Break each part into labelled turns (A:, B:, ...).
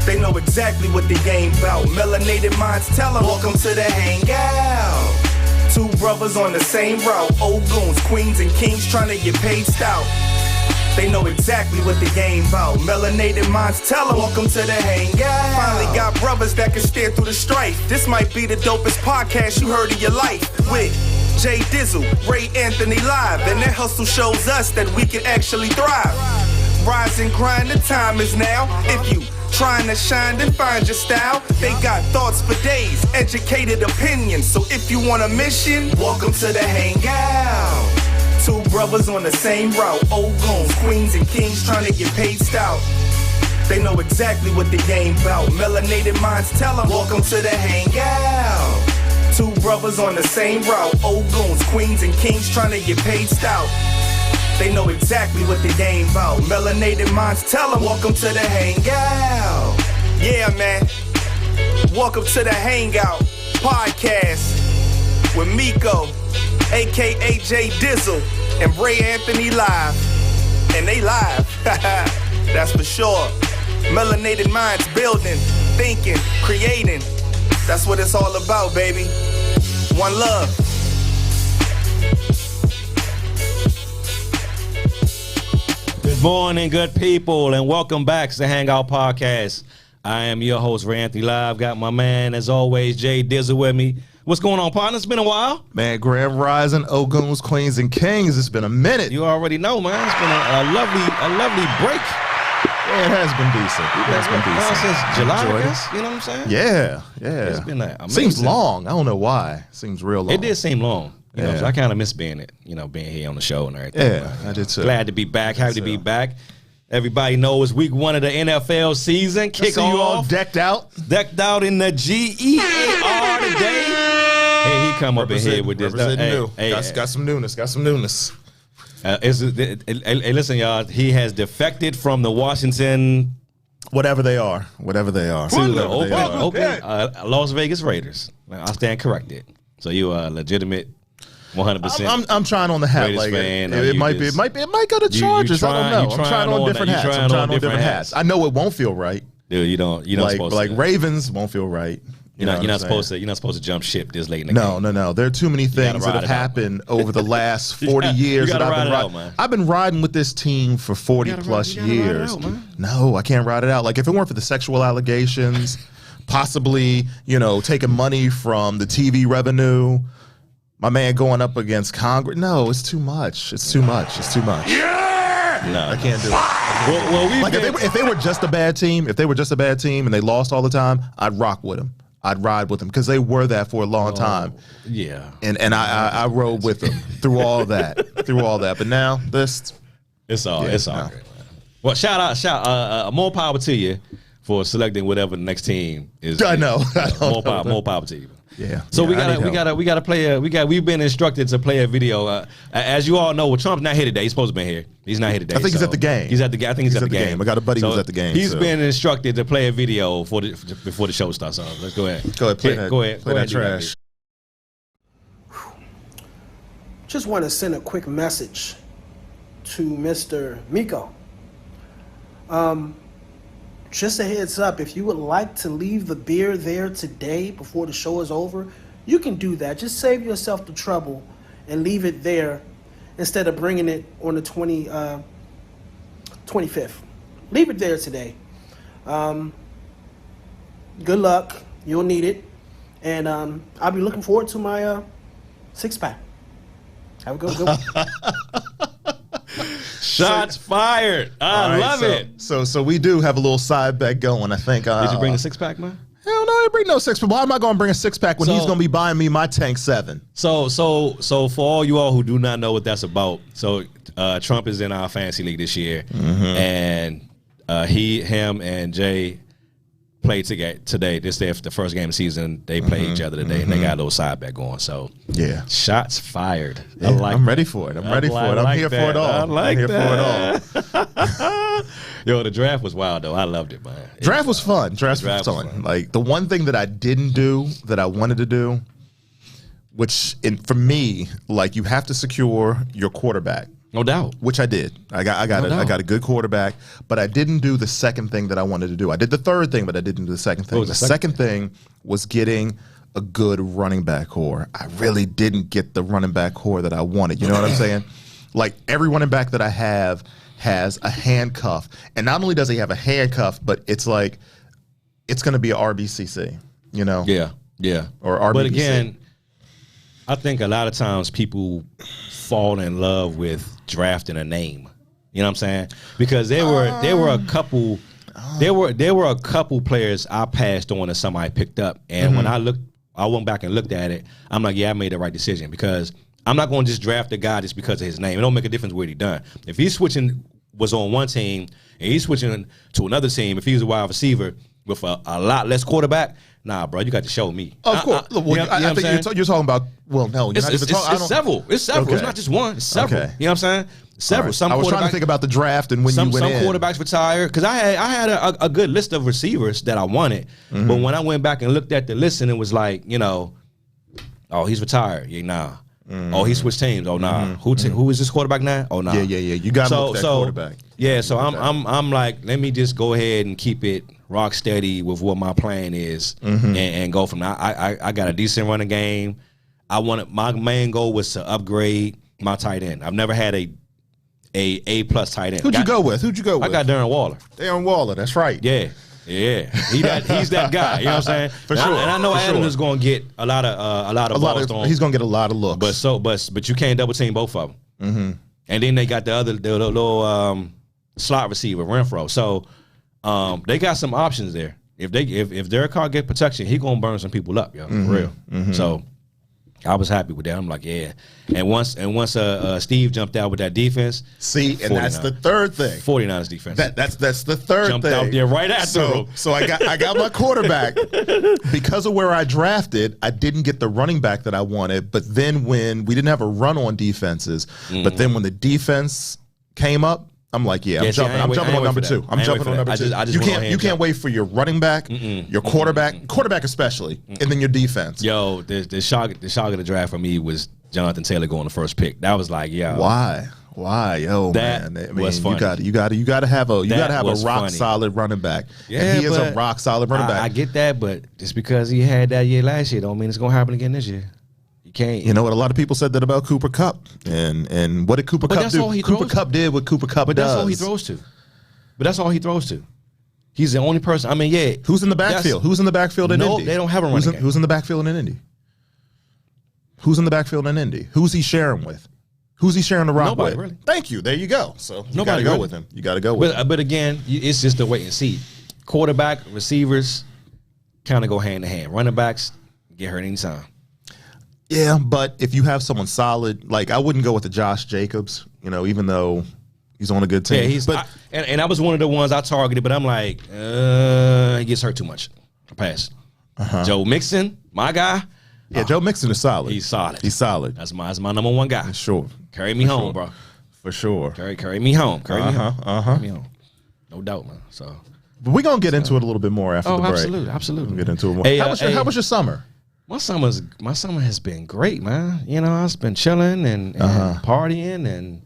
A: They know exactly what the game about. Melanated minds tell them, welcome to the Hangout. Two brothers on the same route. Old goons, queens, and kings trying to get paid stout. They know exactly what the game about. Melanated minds tell them, welcome to the Hangout. Finally got brothers that can steer through the strife. This might be the dopest podcast you heard in your life. With Jay Dizzle, Ray Anthony live. And that hustle shows us that we can actually thrive. Rise and grind, the time is now. If you trying to shine, then find your style. They got thoughts for days, educated opinions. So if you want a mission, welcome to the Hangout. Two brothers on the same route. Old goons, queens, and kings trying to get paid stout. They know exactly what the game about. Melanated minds tell them, welcome to the Hangout. Two brothers on the same route. Old goons, queens, and kings trying to get paid stout. They know exactly what the game about. Melanated minds tell them, welcome to the Hangout. Yeah, man. Welcome to the Hangout podcast with Miko, a.k.a. Jay Dizzle, and Ray Anthony live. And they live. That's for sure. Melanated minds building, thinking, creating. That's what it's all about, baby. One love.
B: Good morning, good people, and welcome back to the Hangout Podcast. I am your host, Ray Anthony Live. Got my man, as always, Jay Dizzle with me. What's going on, partner? It's been a while.
C: Man, Grand Rising, Ogoons, Queens, and Kings. It's been a minute.
B: You already know, man. It's been a lovely break.
C: Yeah, it has been decent. It has been decent.
B: Since July, I guess. You know what I'm saying?
C: Yeah.
B: It's been amazing.
C: Seems long. I don't know why. Seems real long.
B: It did seem long. You know, so I kind of miss being here on the show and everything.
C: Yeah, I did too.
B: Glad to be back. Happy to be back. Everybody knows week 1 of the NFL season. Kick off.
C: You all decked out?
B: Decked out in the GEAR today. Hey, he come up in here with this.
C: Got some newness.
B: Listen, y'all. He has defected from the Washington.
C: Whatever they are.
B: Las Vegas Raiders. I stand corrected. So you are legitimate, 100%.
C: I'm trying on the hat. Like
B: fan,
C: it might go to Chargers. I don't know. I'm trying on different hats. I'm trying on different hats. I know it won't feel right.
B: Dude, you don't supposed
C: like
B: to.
C: Ravens won't feel right.
B: You're not supposed to jump ship this late in the game.
C: No. There are too many things that have happened over the last 40 years that I've been riding with this team for 40 plus years. No, I can't ride it out. Like if it weren't for the sexual allegations, possibly, taking money from the TV revenue, my man going up against Congress. No, it's too much. It's too much.
B: Yeah! No,
C: I can't do it. If they were just a bad team, and they lost all the time, I'd rock with them. I'd ride with them because they were that for a long time.
B: Yeah.
C: And I rode with them through all that. But now
B: it's all good, man. Well, shout out, more power to you for selecting whatever the next team is.
C: I know.
B: More power to you.
C: Yeah.
B: So we gotta play we've been instructed to play a video. As you all know, well, Trump's not here today. He's supposed to be here. He's not here today.
C: I think he's at the game.
B: I think he's at the game.
C: I got a buddy who's at the game.
B: He's been instructed to play a video before the show starts. So let's go ahead.
C: Play that trash.
D: Just want to send a quick message to Mr. Miko. Just a heads up, if you would like to leave the beer there today before the show is over, you can do that. Just save yourself the trouble and leave it there instead of bringing it on the 25th. Leave it there today. Good luck. You'll need it. And I'll be looking forward to my six-pack. Have a good one.
B: Shots fired. I love it.
C: So we do have a little side bet going, I think.
B: Did you bring a six-pack, man?
C: Hell no, I didn't bring no six-pack. Why am I going to bring a six-pack when he's going to be buying me my Tank 7?
B: So for all you all who do not know what that's about, so Trump is in our fantasy league this year, and him and Jay played today. This is the first game of the season. They played each other today, and they got a little side bet going. So
C: yeah,
B: shots fired.
C: Yeah, I'm ready for it. I'm here for it all. I'm here for it all.
B: Yo, the draft was wild though. I loved it, man.
C: Draft was fun. Draft was fun. Like the one thing that I didn't do that I wanted to do, which for me, like you have to secure your quarterback.
B: No doubt.
C: Which I did. I got a good quarterback, but I didn't do the second thing that I wanted to do. I did the third thing, but I didn't do the second thing. The second thing was getting a good running back core. I really didn't get the running back core that I wanted. You know what I'm saying? Like, every running back that I have has a handcuff. And not only does he have a handcuff, but it's like, it's going to be a RBCC, you know?
B: Yeah, yeah.
C: Or RBBC.
B: But again, I think a lot of times people fall in love with drafting a name. You know what I'm saying? Because there were a couple players I passed on that somebody picked up, and when I went back and looked at it, I'm like, yeah, I made the right decision, because I'm not going to just draft a guy just because of his name. It don't make a difference what he done. If he's was on one team and he's switching to another team, if he's a wide receiver with a lot less quarterback, nah, bro, you got to show me.
C: Of course. I think you're talking about, well, no.
B: It's several. It's several. Okay. It's not just one. It's several. Okay. You know what I'm saying? Several.
C: Right. I was trying to think about the draft and when you went in.
B: Some quarterbacks retired, because I had a good list of receivers that I wanted. But when I went back and looked at the list, and it was like, you know, oh, he's retired. Yeah, nah. Oh, he switched teams. Oh, nah. Who is this quarterback now? Oh, nah.
C: Yeah. You got to look at that quarterback.
B: Yeah, so I'm like, let me just go ahead and keep it rock steady with what my plan is, and go from there. I got a decent running game. My main goal was to upgrade my tight end. I've never had a plus tight end.
C: Who'd you go with?
B: I got Darren Waller.
C: Darren Waller, that's right.
B: Yeah. He's that guy. You know what I'm saying?
C: For sure.
B: And I know Adam is going to get a lot of balls on.
C: He's going to get a lot of looks.
B: But you can't double team both of them. And then they got the little slot receiver, Renfro. So they got some options there. If Derek Carr get protection, he gonna burn some people up, yo, for real. So I was happy with that. I'm like, yeah. And once Steve jumped out with that defense.
C: See, and that's the third thing.
B: 49ers defense.
C: That's the third
B: jumped
C: thing.
B: Out there right after him.
C: So I got my quarterback. Because of where I drafted, I didn't get the running back that I wanted. But then when we didn't have a run on defenses, but then when the defense came up, I'm like, I'm jumping on number two. I'm jumping on number two. You can't wait for your running back, your quarterback especially, and then your defense.
B: Yo, the shock of the draft for me was Jonathan Taylor going the first pick. That was like, yo,
C: why, yo,
B: that
C: man?
B: Was funny.
C: You got to have a rock solid running back. Yeah, and he is a rock solid running back.
B: I get that, but just because he had that year last year, don't mean it's gonna happen again this year. Can't.
C: You know what? A lot of people said that about Cooper Kupp, and what did Cooper Kupp do? Cooper Kupp did what Cooper Kupp does.
B: But that's all he throws to. He's the only person. I mean, yeah.
C: Who's in the backfield? Who's in the backfield in Indy?
B: No, they don't have a running game.
C: Who's in the backfield in Indy? Who's in the backfield in Indy? Who's he sharing with? Who's he sharing the rock
B: Nobody,
C: with?
B: Really.
C: Thank you. There you go. So you got to go with him. You got to go with him.
B: But again, it's just a wait and see. Quarterback, receivers, kind of go hand in hand. Running backs get hurt anytime.
C: Yeah, but if you have someone solid, like I wouldn't go with the Josh Jacobs, you know, even though he's on a good team.
B: Yeah, and I was one of the ones I targeted, but I'm like, he gets hurt too much. I passed. Joe Mixon, my guy.
C: Yeah, Joe Mixon is solid.
B: He's solid.
C: That's
B: my number one guy.
C: For sure.
B: Carry me home, bro.
C: For sure.
B: Carry me home. Carry me home. No doubt, man. So,
C: but we're gonna get into it a little bit more after the break.
B: Absolutely.
C: We'll get into it more. Hey, how was your summer?
B: My summer has been great, man. You know, I've been chilling and partying and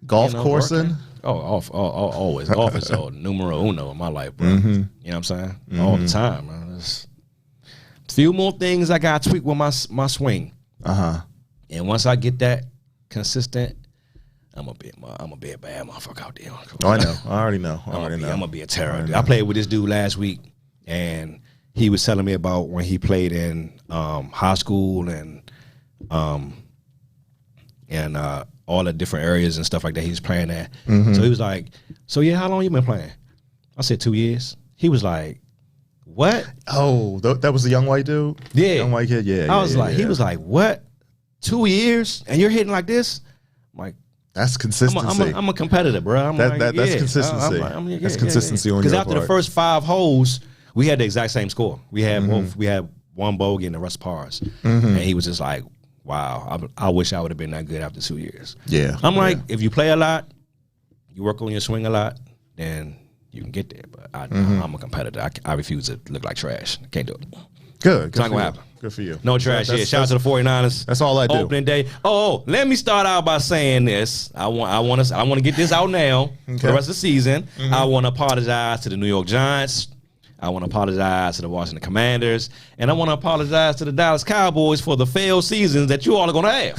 C: golf coursing.
B: Working. Always. Golf is numero uno in my life, bro. You know what I'm saying? All the time, man. There's a few more things I got to tweak with my swing. And once I get that consistent, I'm gonna be a bad motherfucker out there.
C: Oh, I know. I already know.
B: I'm gonna be a terror. I played with this dude last week, and he was telling me about when he played in high school and all the different areas and stuff like that he was playing at. So he was like, so yeah, how long you been playing? I said 2 years. He was like, what?
C: Oh, that was the young white dude?
B: Yeah.
C: Young white kid, yeah.
B: He was like, what? 2 years? And you're hitting like this? I'm like,
C: that's consistency.
B: I'm a competitor, bro.
C: That's consistency. That's consistency on your part.
B: Because after the first 5 holes, we had the exact same score. We had one bogey and the rest pars. And he was just like, wow, I wish I would have been that good after 2 years.
C: Yeah.
B: I'm like, if you play a lot, you work on your swing a lot, then you can get there. But I'm a competitor. I refuse to look like trash. Can't do it.
C: Good.
B: It's not going to happen.
C: Good for you.
B: No trash here. Shout out to the 49ers.
C: That's all I do.
B: Opening day. Oh, let me start out by saying this. I want to get this out now for the rest of the season. I want to apologize to the New York Giants. I want to apologize to the Washington Commanders, and I want to apologize to the Dallas Cowboys for the failed seasons that you all are going to have.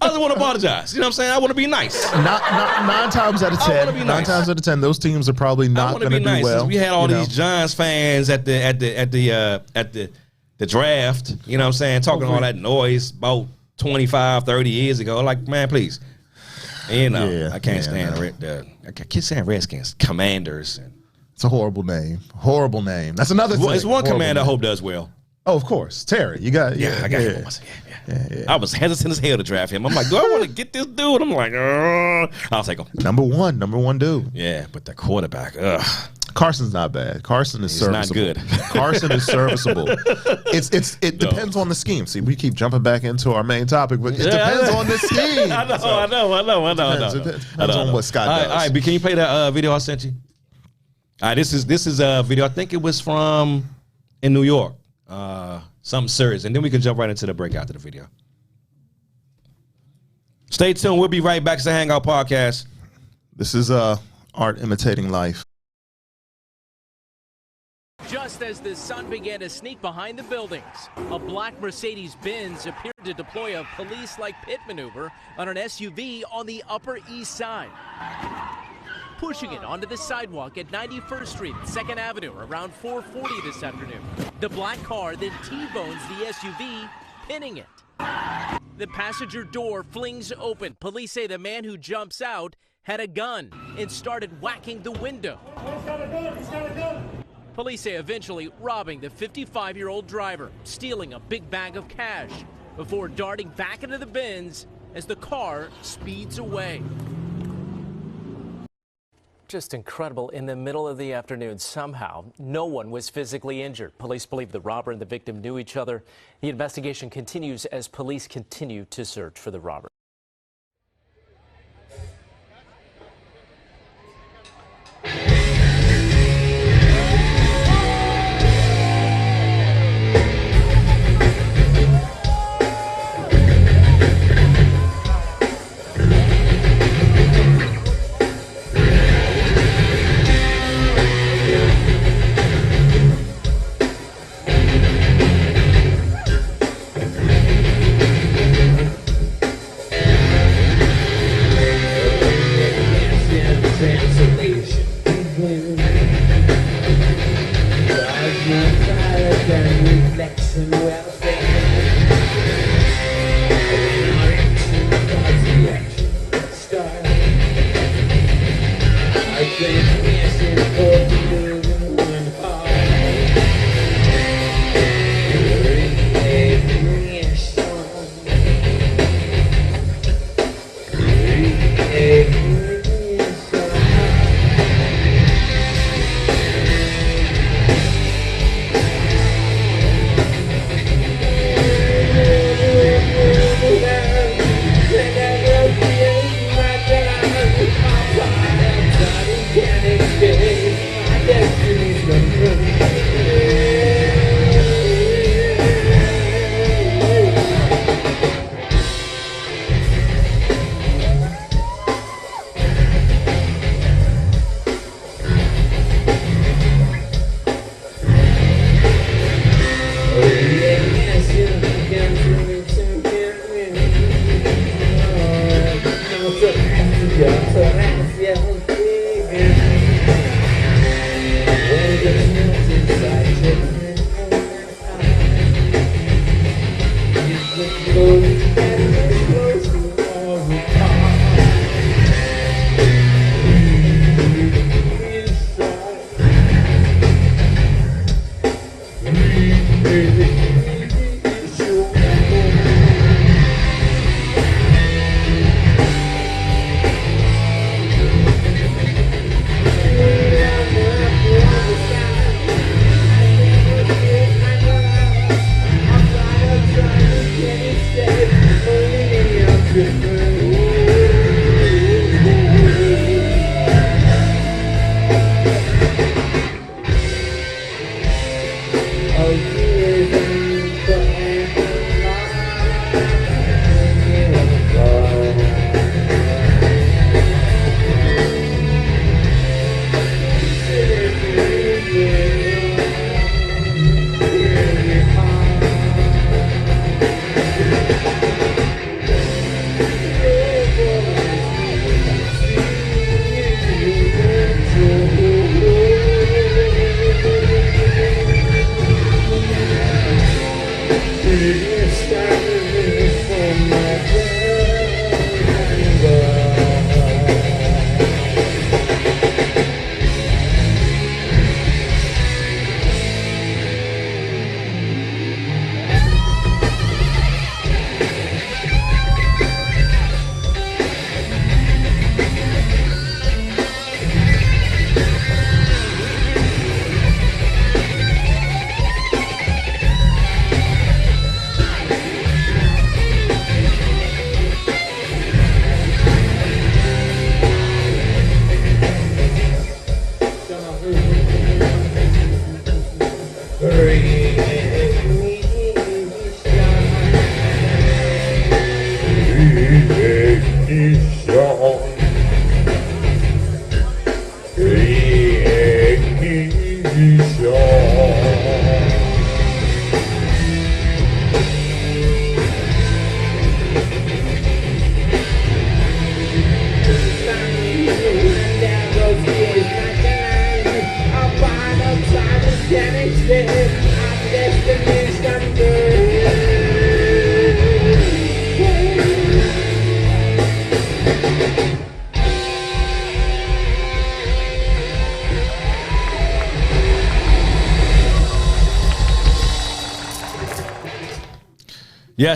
B: I just want to apologize. You know what I'm saying? I want to be nice.
C: Not 9 times out of 10. Nine times out of 10, those teams are probably not going to do
B: nice.
C: well.
B: We had all these Giants fans at the draft. You know what I'm saying? Talking all that noise about 25, 30 years ago. Like, man, please. You know, I can't stand I can't stand Redskins, Commanders.
C: It's a horrible name. Horrible name. That's another thing.
B: It's one commander I hope does well.
C: Oh, of course. Terry. You got
B: I got him. I was hesitant as hell to draft him. I'm like, do I want to get this dude? I'm like, I'll take him.
C: Number one dude.
B: Yeah, but the quarterback,
C: Carson's not bad. Carson is serviceable.
B: Not good.
C: Carson is serviceable. It depends on the scheme. See, we keep jumping back into our main topic, but it depends on the scheme.
B: I know.
C: Depends on what Scott does.
B: All right, but can you play that video I sent you? All right, this is a video. I think it was from in New York. Something serious, and then we can jump right into the break after the video. Stay tuned. We'll be right back to the Hangout Podcast.
C: This is art imitating life.
E: Just as the sun began to sneak behind the buildings, a black Mercedes-Benz appeared to deploy a police-like pit maneuver on an SUV on the Upper East Side, pushing it onto the sidewalk at 91st Street and 2nd Avenue around 4:40 this afternoon. The black car then T-bones the SUV, pinning it. The passenger door flings open. Police say the man who jumps out had a gun and started whacking the window.
F: He's got a gun. He's got a gun.
E: Police say eventually robbing the 55-year-old driver, stealing a big bag of cash before darting back into the Benz as the car speeds away. Just incredible. In the middle of the afternoon, somehow, no one was physically injured. Police believe the robber and the victim knew each other. The investigation continues as police continue to search for the robber.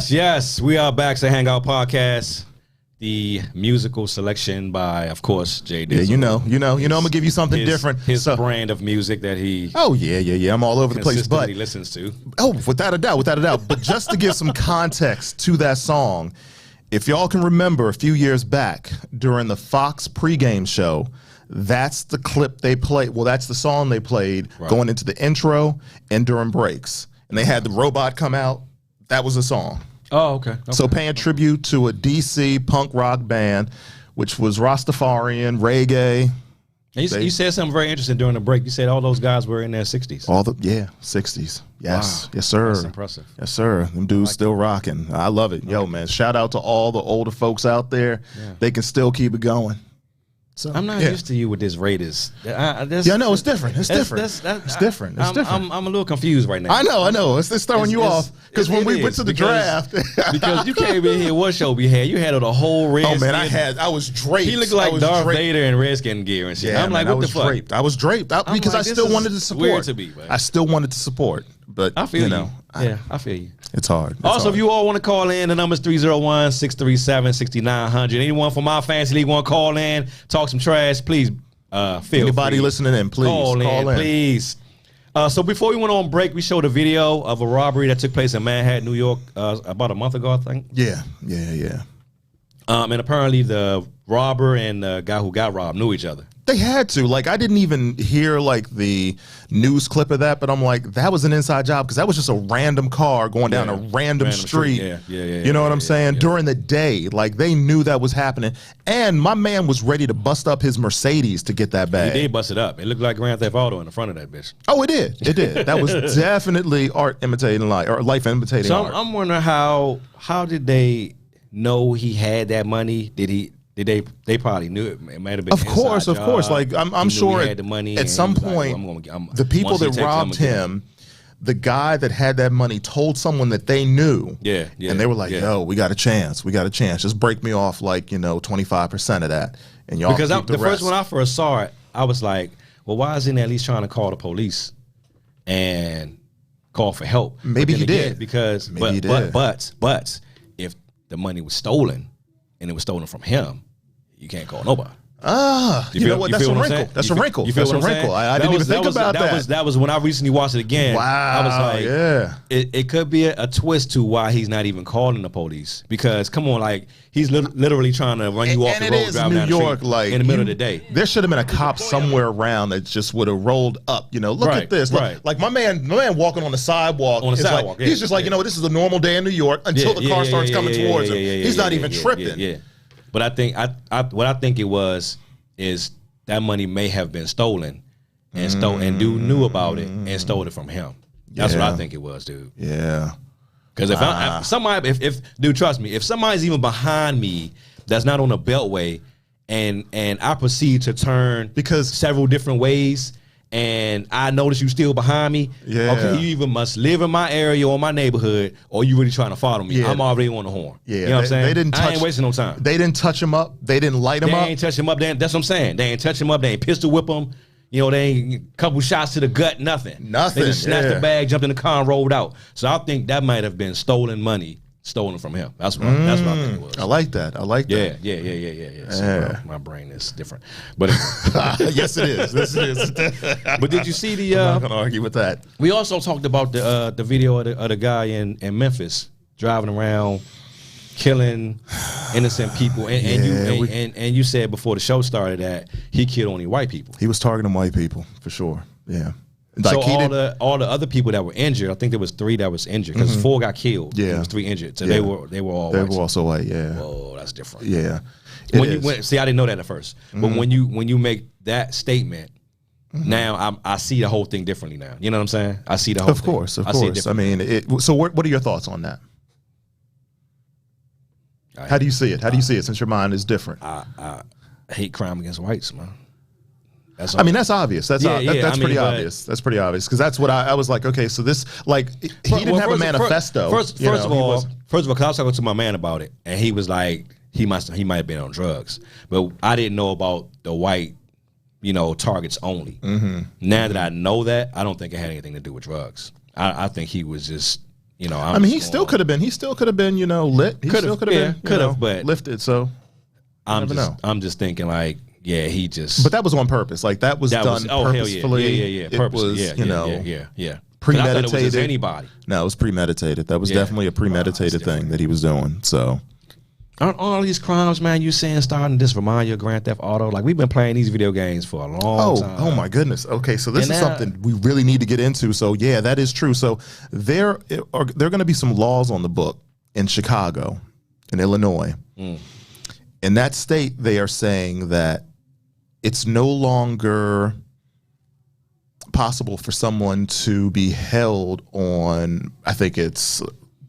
B: Yes, we are back to Hangout Podcast. The musical selection by, of course, Jay Dizzle.
C: Yeah, you know, I'm gonna give you something different.
B: His brand of music that he.
C: Oh yeah. I'm all over the place, but
B: he listens to.
C: Oh, without a doubt. But just to give some context to that song, if y'all can remember, a few years back during the Fox pregame show, that's the clip they played. Well, that's the song they played going into the intro and during breaks, and they had the robot come out. That was a song.
B: Oh, okay.
C: So paying tribute to a DC punk rock band, which was Rastafarian, reggae.
B: You said something very interesting during the break. You said all those guys were in their 60s.
C: 60s. Yes.
B: Wow.
C: Yes, sir.
B: That's impressive.
C: Yes, sir. Them dudes still rocking. I love it. Yo, man, shout out to all the older folks out there. Yeah. They can still keep it going. So,
B: I'm not used to you with this Raiders.
C: No, it's different. It's different. It's different.
B: I'm a little confused right now.
C: I know. It's throwing you off because when we went to the draft,
B: because you came in here, what show we had? You had the whole Redskin.
C: Oh man, I was draped.
B: He looked like Darth Vader in Redskin gear and shit.
C: Yeah,
B: I'm like, what the fuck?
C: Draped. I was draped because I still wanted to support.
B: Weird to be, man.
C: I still wanted to support, but
B: I feel you. I feel you.
C: It's hard.
B: Also, if you all want to call in, the number's 301-637-6900. Anyone from our fantasy league want to call in, talk some trash, please feel
C: Anybody
B: free.
C: Listening in, please call in.
B: Please. So before we went on break, we showed a video of a robbery that took place in Manhattan, New York, about a month ago, I think.
C: Yeah.
B: And apparently the robber and the guy who got robbed knew each other.
C: They had to. Like, I didn't even hear, like, the news clip of that, but I'm like, that was an inside job because that was just a random car going down a random street.
B: Yeah.
C: You know what I'm saying? Yeah. During the day. Like, they knew that was happening. And my man was ready to bust up his Mercedes to get that bag.
B: He did bust it up. It looked like Grand Theft Auto in the front of that bitch.
C: Oh, it did. It did. That was definitely art imitating life, or life imitating art.
B: I'm wondering how did they know he had that money? They probably knew it. It might have been
C: of course. Like I'm sure
B: he had the money
C: at some point the people that robbed him, the guy that had that money told someone that they knew.
B: Yeah.
C: And they were like, "Yo, we got a chance. Just break me off like 25% of that." And y'all
B: because
C: keep the
B: first
C: rest.
B: when I first saw it, I was like, "Well, why isn't he at least trying to call the police and call for help?"
C: Maybe he did
B: because
C: he did.
B: But if the money was stolen and it was stolen from him, you can't call nobody.
C: You know what? That's a wrinkle. That's a wrinkle. That's a wrinkle. I didn't even think about that.
B: That was when I recently watched it again.
C: Wow.
B: I was like,
C: yeah.
B: It could be a twist to why he's not even calling the police. Because come on, like he's literally trying to run you off the road driving down the street
C: like,
B: in the middle of the day.
C: There should have been a cop somewhere around that just would have rolled up. Look at this. Like my man walking on the sidewalk. He's just like, this is a normal day in New York until the car starts coming towards him. He's not even tripping.
B: Yeah. But I think what I think it was is that money may have been stolen and dude knew about it and stole it from him. That's what I think it was, dude.
C: Yeah.
B: Because if dude, trust me, if somebody's even behind me that's not on a beltway and I proceed to turn several different ways and I notice you still behind me, okay, you either must live in my area or my neighborhood, or you really trying to follow me. I'm already on the horn.
C: Yeah,
B: you know what I'm saying?
C: I
B: ain't wasting no time.
C: They didn't touch him up. They didn't light him up.
B: They ain't touch him up. That's what I'm saying. They ain't touch him up. They ain't pistol whip him. They ain't couple shots to the gut. Nothing. They just snatched the bag, jumped in the car, and rolled out. So I think that might have been stolen money. Stolen from him. That's what I think it was.
C: I like that.
B: Yeah. So, my brain is different, but
C: yes, it is. Yes, it is.
B: But did you see the?
C: I'm not gonna argue with that.
B: We also talked about the video of the guy in Memphis driving around, killing innocent people, and you said before the show started that he killed only white people.
C: He was targeting white people for sure. Yeah.
B: So all the other people that were injured, I think there was 3 that was injured because 4 got killed.
C: Yeah.
B: There was 3 injured. So they were all
C: They
B: white.
C: were also white. Yeah.
B: Whoa, that's different.
C: Yeah.
B: See, I didn't know that at first. But when you make that statement, now I see the whole thing differently now. You know what I'm saying? I see the whole thing.
C: Of course. I mean, so what are your thoughts on that? How do you see it? How do you see it since your mind is different?
B: I hate crime against whites, man.
C: I mean, that's obvious. That's pretty obvious. That's pretty obvious because that's what I was like. Okay, so this he didn't have a manifesto.
B: First of all, because I was talking to my man about it, and he was like, he might have been on drugs, but I didn't know about the white, targets only. Now that I know that, I don't think it had anything to do with drugs. I think he was just,
C: I mean, he still could have been. He still could have been, lit. He still could have been,
B: but
C: lifted. So
B: I'm just thinking like. Yeah, he just.
C: But that was on purpose. Like that was done purposefully.
B: Yeah. Purposely.
C: Yeah. Premeditated.
B: I thought it was just anybody.
C: No, it was premeditated. That was definitely a premeditated thing that he was doing. So.
B: Aren't all these crimes, man, you saying starting to just remind you of Grand Theft Auto? Like we've been playing these video games for a long time.
C: Oh my goodness. Okay, so this is something we really need to get into. So yeah, that is true. So there are going to be some laws on the book in Chicago, in Illinois. In that state, they are saying that it's no longer possible for someone to be held on, I think it's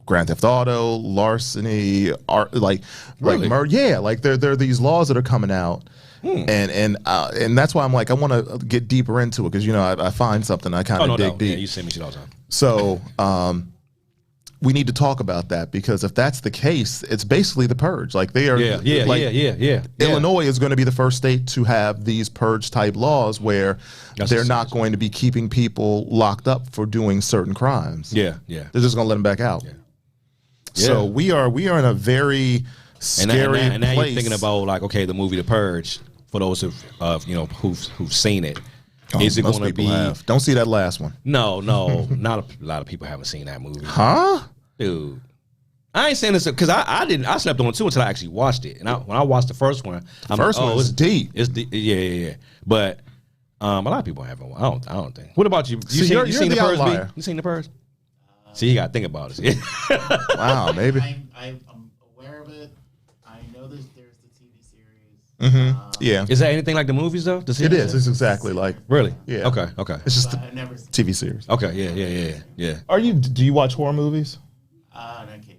C: Grand Theft Auto, larceny, murder. Yeah, like there are these laws that are coming out, and that's why I'm like I want to get deeper into it because I find something I kind of dig deep.
B: Yeah, you send me shit all the time.
C: So we need to talk about that because if that's the case, it's basically the purge. Like they are, Illinois is going to be the first state to have these purge type laws where they're not going to be keeping people locked up for doing certain crimes.
B: Yeah.
C: They're just going to let them back out.
B: Yeah.
C: So we are in a very scary
B: and now
C: place.
B: you're thinking about like the movie The Purge for those who've seen it. Is it going to be?
C: Don't see that last one.
B: No, not a lot of people haven't seen that movie.
C: Huh,
B: dude? I ain't saying this because I didn't. I slept on it too until I actually watched it. And when I watched the first one,
C: it's deep.
B: It's deep. Yeah. But a lot of people haven't. I don't think. What about you? You seen The Purge? You seen The Purge? See, you got to think about it.
C: Wow, maybe.
G: I'm aware of it. I know there's the TV series.
C: Yeah.
B: Is that anything like the movies though?
C: It is. It's exactly like.
B: Really?
C: Yeah.
B: Okay.
C: It's just a TV series.
B: Okay. Yeah.
C: Do you watch horror movies?
G: On occasion.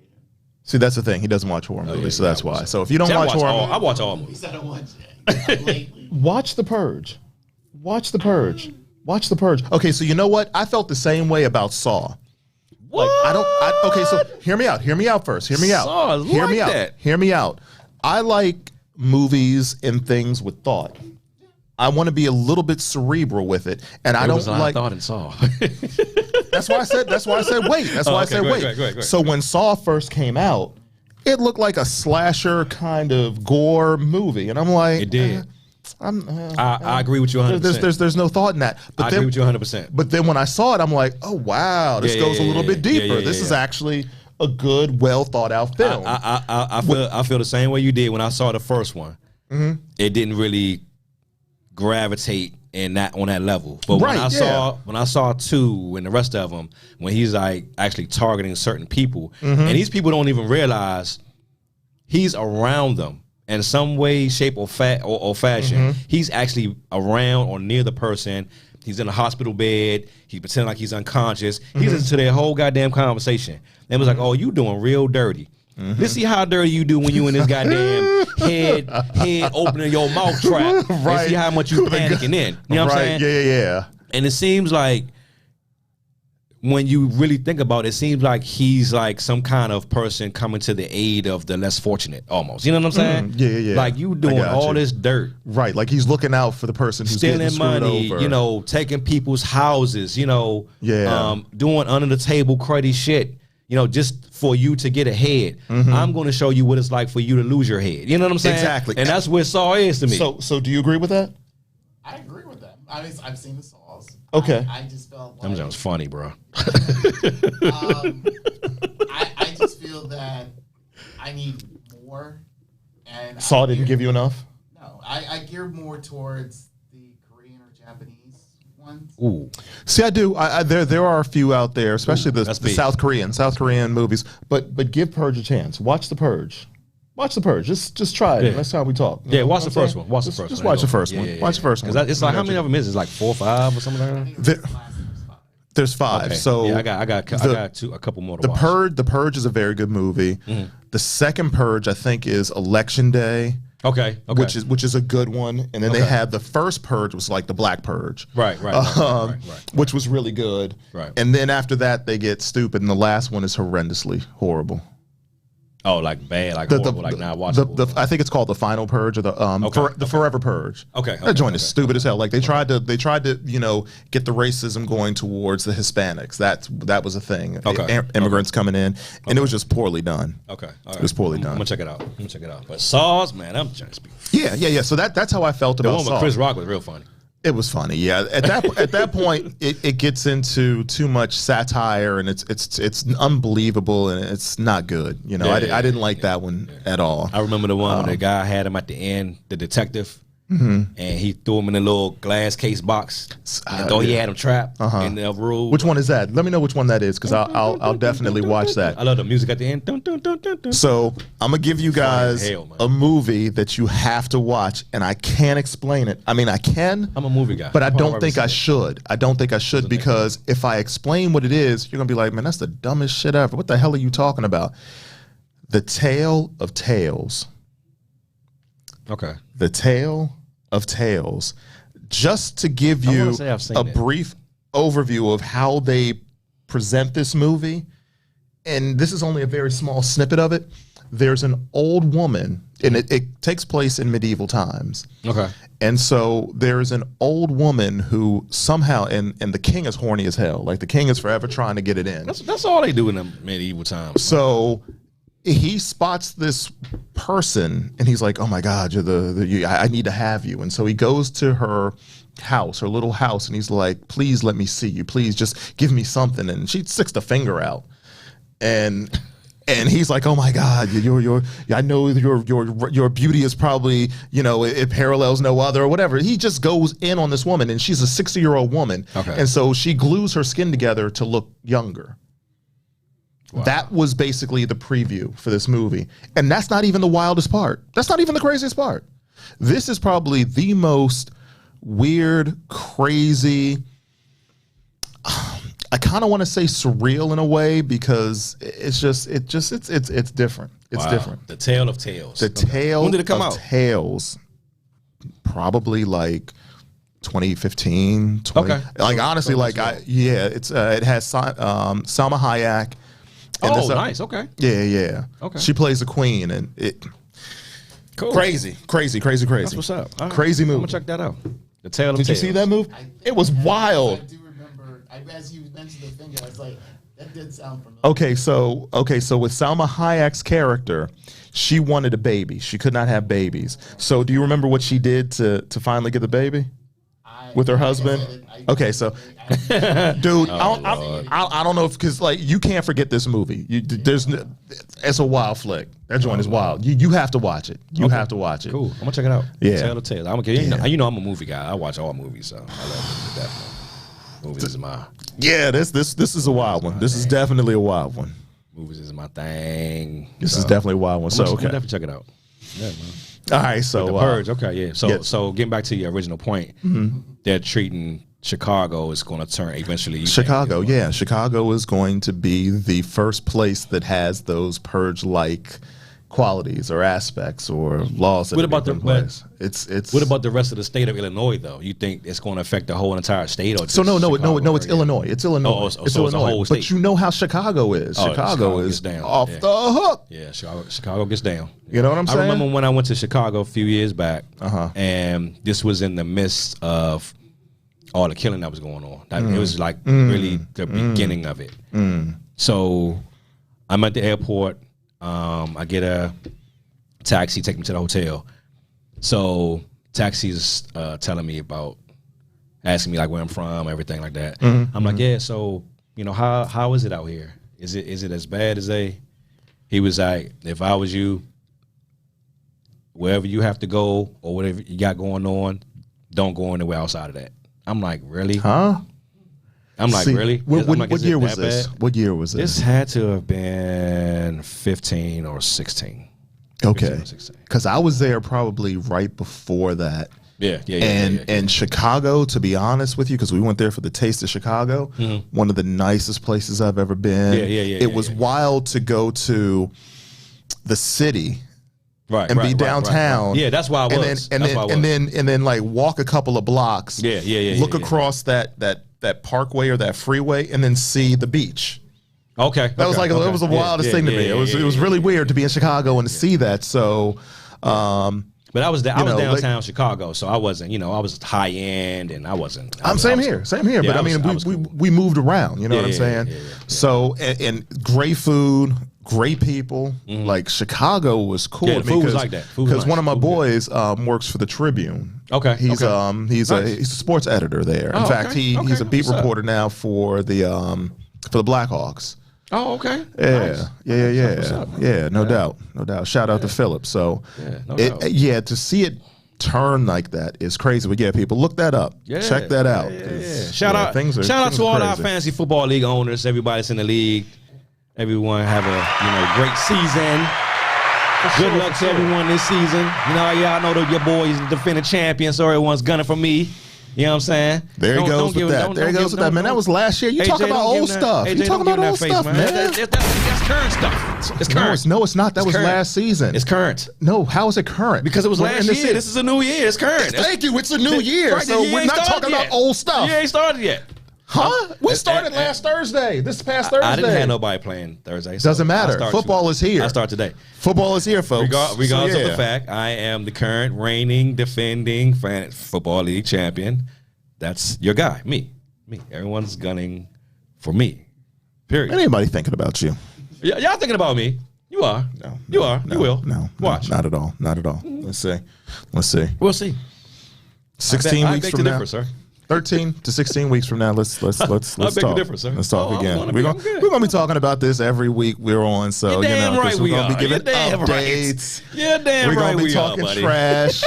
C: See, that's the thing. He doesn't watch horror movies, so that's why. So if you don't watch horror movies,
B: I watch all movies.
G: I don't watch it lately.
C: Watch The Purge. Watch The Purge. Watch The Purge. Okay, so you know what? I felt the same way about Saw.
B: What?
C: Okay, so hear me out. Hear me out first. Hear me out.
B: Saw is
C: hear
B: like
C: me out.
B: that.
C: Hear me out. I like movies and things with thought. I want to be a little bit cerebral with it, and I don't like
B: thought and Saw.
C: That's why I said wait. That's why I said wait.
B: Go ahead.
C: So when Saw first came out, it looked like a slasher kind of gore movie, and I'm like,
B: it did. I agree with you 100%.
C: There's no thought in that. But
B: I agree with you 100%.
C: But then when I saw it, I'm like, oh wow, this goes a little bit deeper. This is actually a good, well thought out film.
B: I feel the same way you did when I saw the first one. It didn't really gravitate on that level. But when I saw 2 and the rest of them, when he's like actually targeting certain people, and these people don't even realize he's around them. In some way, shape, or fashion, he's actually around or near the person. He's in a hospital bed. He's pretending like he's unconscious. He's into their whole goddamn conversation. And was like, "Oh, you doing real dirty. Let's see how dirty you do when you in this goddamn head opening your mouth trap.
C: Right.
B: Let's see how much you panicking in. You know what I'm saying?
C: Yeah.
B: And it seems like when you really think about it, it seems like he's like some kind of person coming to the aid of the less fortunate, almost. You know what I'm saying?
C: Yeah.
B: Like you doing all this dirt.
C: Right, like he's looking out for the person who's
B: stealing
C: getting screwed
B: money,
C: over.
B: Taking people's houses, doing under the table cruddy shit, just for you to get ahead. I'm going to show you what it's like for you to lose your head. You know what I'm saying?
C: Exactly.
B: And that's what Saw is to me.
C: So do you agree with that?
G: I agree with them. I mean, I've seen the Saws.
C: Okay.
G: I just felt like...
B: That sounds funny, bro.
G: I just feel that I need more. And
C: Saw didn't give you enough?
G: No. I gear more towards the Korean or Japanese ones?
B: Ooh,
C: See, I do. There are a few out there, especially the
B: that's big.
C: South Korean movies. But give Purge a chance. Watch The Purge. Watch The Purge. Just try it.
B: Yeah.
C: Next time we talk.
B: yeah. Watch the
C: what I'm
B: first
C: saying?
B: one. Watch the
C: Just-
B: first.
C: Just
B: one.
C: watch the first
B: Yeah,
C: one.
B: yeah, yeah.
C: Watch the first one.
B: Because it's like how many of them is? It's like 4 or 5 or something like that.
C: There-
G: Last one was 5.
C: There's 5.
B: Okay.
C: So
B: yeah, I got a couple more to
C: The
B: watch.
C: Purge is a very good movie. The second Purge, I think, is Election Day.
B: Okay.
C: Which is a good one, and then they
B: Okay.
C: had the first Purge was like the Black Purge,
B: right.
C: which was really good.
B: Right.
C: And then after that they get stupid, and the last one is horrendously horrible.
B: Oh, like bad, like horrible, like not watchable.
C: I think it's called the Final Purge or the Forever Purge.
B: Okay,
C: that joint is
B: okay.
C: stupid as hell. Like they tried to get the racism going towards the Hispanics. That was a thing.
B: Okay.
C: Immigrants coming in, and it was just poorly done.
B: Okay, all right.
C: It was poorly done.
B: I'm gonna check it out. But Saws, man, I'm trying to speak.
C: Yeah. So that's how I felt
B: The
C: about
B: one with
C: Saw.
B: Chris Rock was real funny.
C: It was funny, yeah. At that point, it gets into too much satire, and it's unbelievable, and it's not good. You know, I didn't like that one at all.
B: I remember the one when the guy had him at the end, the detective, and he threw him in a little glass case box, and though he had him trapped in the room.
C: Which one is that? Let me know which one that is, because I'll definitely watch that.
B: I love the music at the end. Dun, dun, dun, dun, dun.
C: So I'm gonna give you guys
B: hell, man.
C: a movie that you have to watch, and I can't explain it. I mean, I can.
B: I'm a movie guy,
C: but I
B: I've
C: don't
B: already
C: think
B: seen
C: I
B: it.
C: should. I don't think I should because if I explain what it is, you're gonna be like, man, that's the dumbest shit ever. What the hell are you talking about? The Tale of Tales.
B: Okay.
C: The Tale of Tales. Just to give
B: I
C: you
B: wanna say I've seen
C: a
B: it.
C: brief overview of how they present this movie, and this is only a very small snippet of it. There's an old woman, and it takes place in medieval times.
B: Okay.
C: And so there's an old woman who somehow, and the king is horny as hell. Like the king is forever trying to get it in.
B: That's all they do in the medieval times.
C: So he spots this person, and he's like, "Oh my God, I need to have you." And so he goes to her house, her little house, and he's like, "Please let me see you. Please just give me something." And she sticks the finger out, and he's like, "Oh my God, I know your beauty is probably, it parallels no other," or whatever. He just goes in on this woman, and she's a 60-year-old woman,
B: Okay.
C: and so she glues her skin together to look younger.
B: Wow.
C: That was basically the preview for this movie. And that's not even the wildest part. That's not even the craziest part. This is probably the most weird, crazy, I kind of want to say surreal in a way because it's different. It's
B: Wow.
C: different.
B: The Tale of Tales.
C: The Tale
B: When did it come
C: of
B: out?
C: Tales, probably like 2015, 20.
B: Okay.
C: Like honestly,
B: So
C: like it has Salma Hayek. And
B: Oh,
C: this,
B: nice. Okay.
C: Yeah.
B: Okay.
C: She plays the queen, and
B: Cool.
C: crazy.
B: That's what's up. All right.
C: Crazy movie.
B: I'm gonna check that out. The Tale of
C: Did you
B: Tales.
C: see that movie? It was
G: I
C: wild.
G: do remember. As you mentioned the finger, I was like, that did sound familiar.
C: Okay, so with Salma Hayek's character, she wanted a baby. She could not have babies. So do you remember what she did to finally get the baby with her husband? Okay, so dude, I don't know if because like you can't forget this movie. It's a wild flick. That joint is wild. You have to watch it. You have to watch it.
B: Cool. I'm gonna check it out.
C: Yeah.
B: Tale of Tales. I'm gonna you know I'm a movie guy. I watch all movies, so I love it. Definitely. Movies is my
C: Yeah, this is a wild one. This is definitely a wild one.
B: movies is my thing.
C: This is definitely a wild one. So
B: I'm
C: okay.
B: gonna definitely check it out. Yeah, man.
C: All right, so
B: The Purge. Okay, yeah. So
C: yeah.
B: so getting back to your original point, they're treating Chicago is going to turn eventually.
C: Chicago, yeah. Chicago is going to be the first place that has those purge-like qualities or aspects or laws that
B: What
C: are
B: about
C: put in
B: the- but-
C: place. It's
B: What about the rest of the state of Illinois, though? You think it's going to affect the whole entire state, or just
C: so no, it's
B: Chicago
C: Illinois. It's Illinois.
B: Oh,
C: it's
B: so it's a
C: Illinois.
B: whole
C: But
B: state.
C: you know how Chicago is.
B: Oh,
C: Chicago
B: Chicago
C: is
B: gets down,
C: off
B: yeah.
C: the hook.
B: Yeah, Chicago gets down.
C: You know what I'm saying?
B: I remember when I went to Chicago a few years back,
C: Uh-huh.
B: and this was in the midst of all the killing that was going on. It was like really the beginning of it. So I'm at the airport. I get a taxi, take me to the hotel. So taxi's telling me about, asking me like where I'm from, everything like that. I'm like, yeah. So how is it out here? Is it as bad as they? He was like, if I was you, wherever you have to go or whatever you got going on, don't go anywhere outside of that. I'm like, really?
C: Huh?
B: I'm like, really?
C: What year was this?
B: Bad?
C: What year was this?
B: This had to have been 15 or 16.
C: Okay. Because I was there probably right before that.
B: Yeah.
C: And Chicago, to be honest with you, because we went there for the Taste of Chicago, one of the nicest places I've ever been. It was wild to go to the city.
B: Right,
C: and be downtown.
B: Yeah, that's why I was.
C: And then like walk a couple of blocks. Look across that parkway or that freeway, and then see the beach.
B: Okay,
C: that was like it was the wildest thing to me. It was really weird to be in Chicago and to see that. So,
B: but I was downtown Chicago, so I wasn't. I was high end, and I wasn't.
C: Same here. But I mean, we moved around. You know what I'm saying? So and great food. Great people. Like Chicago was cool.
B: Yeah, the food was like that.
C: Because one of my boys works for the Tribune.
B: Okay.
C: He's a sports editor there. In fact, he's a beat reporter now for the Blackhawks.
B: Oh, okay.
C: Yeah. No doubt. Shout out to Philip. So, to see it turn like that is crazy. But yeah, people, look that up. Check that out.
B: Shout out to all our fantasy football league owners, everybody that's in the league. Everyone have a great season. Good luck to everyone this season. Y'all know that your boy is the defending champion, so everyone's gunning for me. You know what I'm saying?
C: There he goes with that. Man, that was last year. You talking about old stuff. You talking about old stuff, man.
B: That's current stuff. It's current.
C: No, it's not. That was last season.
B: It's current.
C: No, how is it current?
B: Because it was last year. This is a new year. It's current.
C: Thank you. It's a new year. So we're not talking about old stuff.
B: You ain't started yet.
C: Huh? We started last Thursday. This past Thursday.
B: I didn't have nobody playing Thursday. So
C: doesn't matter. Football is here.
B: I start today.
C: Football is here, folks.
B: Regardless of the fact, I am the current reigning, defending football league champion. That's your guy, me. Everyone's gunning for me. Period.
C: Anybody thinking about you?
B: Y'all thinking about me? You are. No, you are. You will.
C: No.
B: Watch.
C: Not at all. Let's see.
B: We'll see.
C: 16 weeks from now.
B: Differ, sir.
C: 13 to 16 weeks from now, let's talk. Let's talk again. We're gonna be talking about this every week we're on. So
B: we're
C: gonna be giving updates.
B: You're damn
C: we're
B: right.
C: We're gonna be talking trash.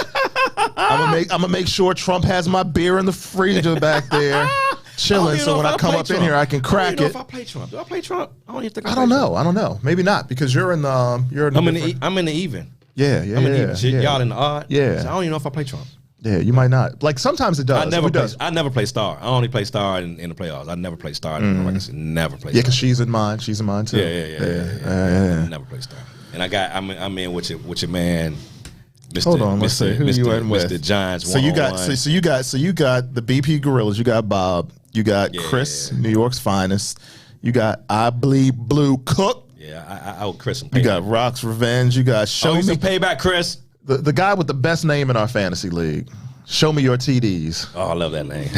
C: I'm gonna make sure Trump has my beer in the freezer back there, chilling. So when I come up in here, I can crack it.
B: If I play Trump, do I play Trump? I don't even think.
C: I don't know. Maybe not because you're in the.
B: I'm in the even.
C: Yeah.
B: I'm in the even. Y'all in the odd.
C: Yeah.
B: So I don't even know if I play Trump.
C: Yeah, you might not. Like sometimes it does.
B: I never play star. I only play star in the playoffs. I never play star in the regular season. Never play.
C: Yeah, because she's in mine. She's in mine too.
B: Yeah. Never play star. And I'm in with your man. Mr.
C: Hold on, let's see who you in with.
B: Mr. Giants.
C: So you got the BP Gorillas. You got Bob. You got Chris, New York's finest. You got I Bleed Blue Cook.
B: Yeah, I owe Chris some payback.
C: You got Rock's Revenge. You got Show Me
B: some payback, Chris.
C: The guy with the best name in our fantasy league. Show Me Your TDs.
B: Oh, I love that name.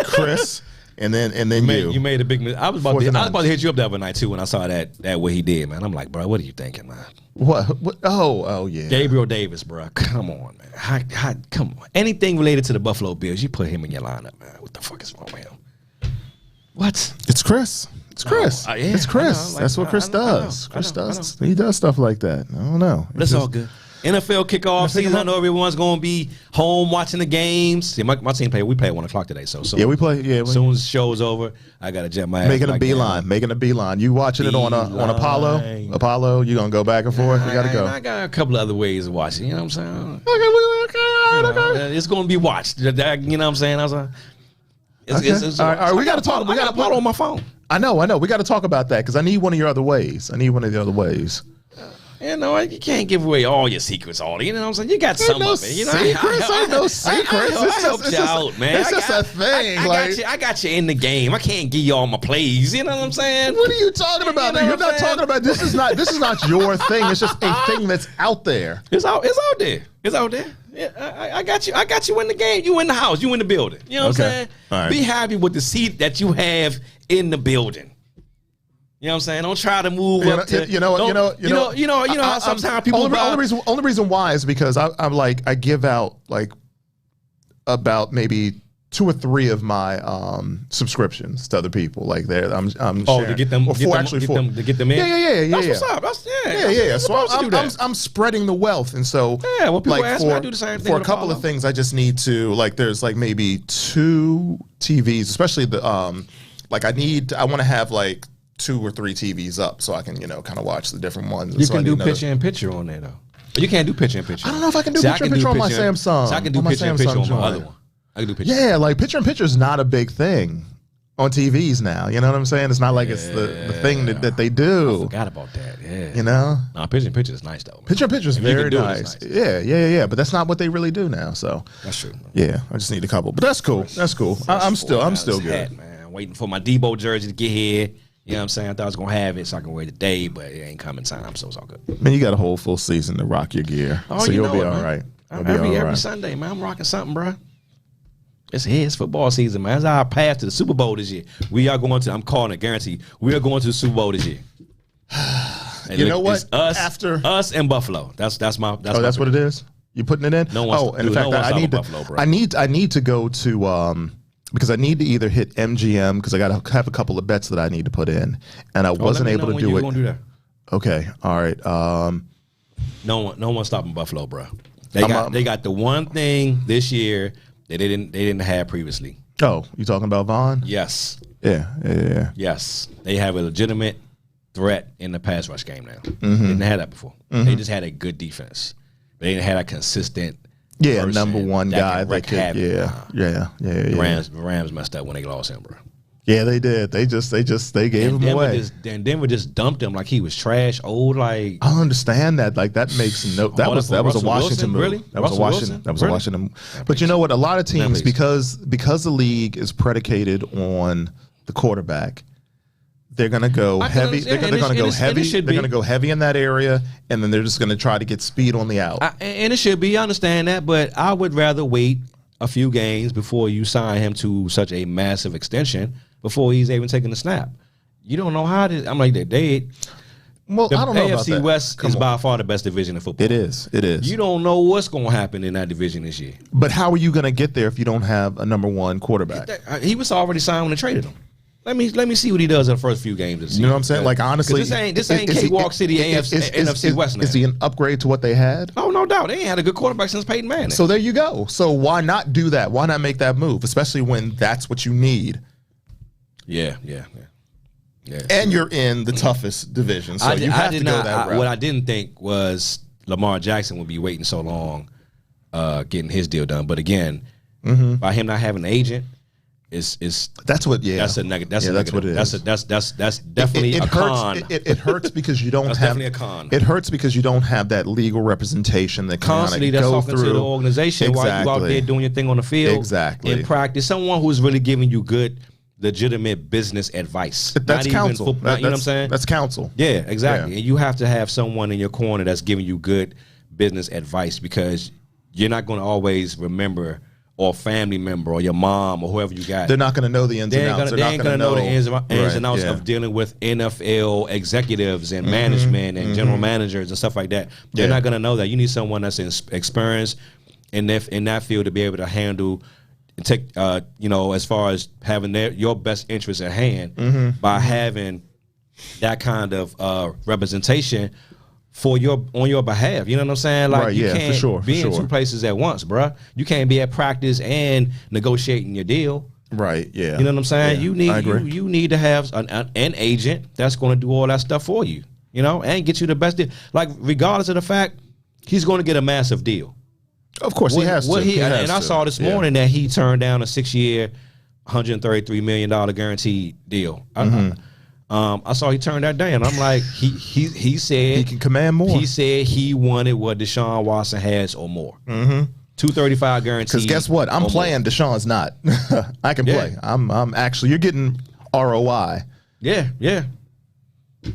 C: Chris. And then
B: you made a big mistake. I was about to hit you up the other night too when I saw that what he did, man. I'm like, bro, what are you thinking, man?
C: What? Oh yeah.
B: Gabriel Davis, bro. Come on, man. Come on. Anything related to the Buffalo Bills, you put him in your lineup, man. What the fuck is wrong with him? What?
C: It's Chris. It's Chris. It's Chris. That's what Chris does.
B: Chris
C: does. He does stuff like that. I don't know.
B: But it's all good. NFL kickoff season. I know everyone's going to be home watching the games. See, my team we play at 1 o'clock today. So
C: we play. Yeah.
B: As soon as the show's over, I got to jet my ass.
C: Making a beeline. You watching it on Apollo? Apollo, you going to go back and forth? You got to go.
B: I got a couple of other ways of watching. You know what I'm saying? Okay. It's going to be watched. You know what I'm saying? All right, we got to talk. We got to Apollo on my phone.
C: I know. We got to talk about that because I need one of your other ways.
B: You can't give away all your secrets, you know what I'm saying? You got some of it.
C: Ain't no secrets.
B: I helped you out, man.
C: It's just a thing.
B: I got you in the game. I can't give you all my plays. You know what I'm saying?
C: What are you talking about? You're not talking about this. Is not your thing. It's just a thing that's out there.
B: It's out there. Yeah, I got you. I got you in the game. You in the house. You in the building. You know what I'm saying?
C: Right.
B: Be happy with the seat that you have in the building. You know what I'm saying? Don't try to move up to. You know how sometimes people.
C: Only reason why is because I give out like about maybe 2 or 3 of my subscriptions to other people. Like I'm
B: Oh,
C: sharing.
B: to get them,
C: Or
B: get
C: 4,
B: them,
C: actually
B: get
C: 4.
B: them, to get them in.
C: Yeah.
B: That's what's up. That's
C: Yeah. So
B: supposed to do that.
C: I'm spreading the wealth, and so
B: Yeah, when people
C: like
B: ask me, I do the same thing
C: for a
B: with
C: couple
B: Apollo.
C: of things. I just need to like. There's like maybe 2 TVs, especially the like I want to have like 2 or 3 TVs up so I can kind of watch the different ones. And
B: You
C: so
B: can
C: I
B: do
C: need another-
B: picture in picture on there though. But you can't do picture in picture.
C: I don't know if I can do
B: See,
C: picture in picture on my Samsung.
B: So I can do
C: on my
B: picture in picture
C: Samsung
B: on my other
C: joint.
B: one. I can do picture.
C: Yeah, like picture in picture is not a big thing on TVs now. You know what I'm saying? It's not like it's the thing that they do.
B: I forgot about that. Yeah.
C: You know?
B: No, picture in picture is nice though. Man.
C: Picture in picture is
B: If you can
C: very
B: do it,
C: nice.
B: it's nice.
C: Yeah. But that's not what they really do now. So
B: That's true.
C: yeah, I just need a couple. But that's cool. That's cool. I'm still
B: $40
C: good.
B: hat, man. I'm waiting for my Debo jersey to get here. You know what I'm saying? I thought I was gonna have it so I can wear it today, but it ain't coming time, so it's all good.
C: Man, you got a whole full season to rock your gear,
B: Oh,
C: so
B: you
C: you'll
B: know
C: be
B: it,
C: all
B: man.
C: right. You'll be
B: Every
C: all right.
B: Sunday, man, I'm rocking something, bro. It's here. It's football season, man. That's our path to the Super Bowl this year. We are going to. I'm calling it, guaranteed. We are going to the Super Bowl this year. And
C: You know
B: it's
C: what? After
B: us and Buffalo. That's my.
C: That's what it is. You putting it in?
B: No one's-
C: oh, and in
B: dude,
C: fact,
B: no one's
C: I need to.
B: stopping Buffalo, bro.
C: I need to go to because I need to either hit MGM because I got to have a couple of bets that I need to put in, and I wasn't able to do it.
B: Gonna do that.
C: Okay, all right.
B: No one's stopping Buffalo, bro. They got the one thing this year that they didn't have previously.
C: Oh, you talking about Vaughn?
B: Yes.
C: Yeah.
B: Yes. They have a legitimate threat in the pass rush game now.
C: Mm-hmm.
B: Didn't have that before. They just had a good defense. They didn't have a consistent person
C: number one
B: that
C: guy
B: can
C: that
B: wreak
C: could.
B: havoc.
C: Yeah.
B: The Rams messed up when they lost him, bro.
C: Yeah, they did. They gave him away.
B: Denver just dumped him like he was trash, old, like.
C: I don't understand that. Like that makes no. That was a
B: Russell
C: Washington
B: Wilson?
C: move.
B: Really?
C: That was
B: Russell
C: a Washington.
B: Wilson?
C: That was
B: Really?
C: a Washington. But you know what? A lot of teams
B: please.
C: because the league is predicated on the quarterback. They're gonna go
B: I can
C: heavy. They're
B: understand,
C: gonna
B: and
C: go
B: it
C: heavy.
B: should
C: They're
B: be.
C: gonna go heavy in that area, and then they're just gonna try to get speed on the out.
B: And it should be. I understand that, but I would rather wait a few games before you sign him to such a massive extension before he's even taking the snap. You don't know how to. I'm like they.
C: Well,
B: The
C: I don't know about
B: AFC
C: that.
B: West
C: Come
B: is
C: on.
B: by far the best division in football.
C: It is. It is.
B: You don't know what's going to happen in that division this year.
C: But how are you going to get there if you don't have a number one quarterback?
B: He was already signed when they traded him. Let me see what he does in the first few games this season.
C: You know what I'm saying? Like honestly,
B: this ain't Cakewalk City NFC West now.
C: Is he an upgrade to what they had?
B: Oh, no doubt. They ain't had a good quarterback since Peyton Manning.
C: So there you go. So why not do that? Why not make that move, especially when that's what you need?
B: Yeah.
C: And you're in the toughest division, so you have to go that route.
B: What I didn't think was Lamar Jackson would be waiting so long, getting his deal done. But again, by him not having an agent, is
C: that's what. Yeah,
B: that's a negative. That's
C: that's what it is.
B: That's definitely
C: it
B: a
C: hurts,
B: con.
C: It hurts because you don't
B: That's
C: have.
B: definitely a con.
C: It hurts because you don't have that legal representation that can
B: Constantly,
C: kinda
B: that's
C: go
B: talking
C: through
B: to the organization while you out
C: Exactly.
B: there doing your thing on the field.
C: Exactly.
B: In practice, someone who's really giving you good, legitimate business advice.
C: That's
B: Not
C: counsel.
B: Even you know what I'm saying?
C: That's counsel.
B: Yeah, exactly.
C: Yeah.
B: And you have to have someone in your corner that's giving you good business advice because you're not going to always remember or family member or your mom or whoever you got.
C: They're not going to know the ins and outs.
B: They ain't gonna know the ins and outs
C: yeah.
B: of dealing with NFL executives and management and general managers and stuff like that. They're
C: Yeah.
B: not gonna know that. You need someone that's experienced in that field to be able to handle, take as far as having your best interest at hand by having that kind of representation on your behalf. You know what I'm saying? Like
C: Right,
B: you
C: yeah, for
B: can't
C: sure,
B: be
C: for
B: in
C: sure.
B: two places at once, bruh. You can't be at practice and negotiating your deal.
C: Right. Yeah.
B: You know what I'm saying?
C: Yeah, I agree.
B: You need to have an agent that's going to do all that stuff for you. You know, and get you the best deal. Like regardless of the fact, he's going to get a massive deal.
C: Of course, he has to. He has
B: and I
C: to.
B: saw this morning that he turned down a 6-year, $133 million guaranteed deal. I saw he turned that down. I'm like, he said
C: He can command more.
B: He said he wanted what Deshaun Watson has or more. 235 guaranteed.
C: Because guess what? I'm
B: or
C: playing.
B: more.
C: Deshaun's not. I can
B: Yeah.
C: play. I'm actually. You're getting ROI.
B: Yeah.
C: You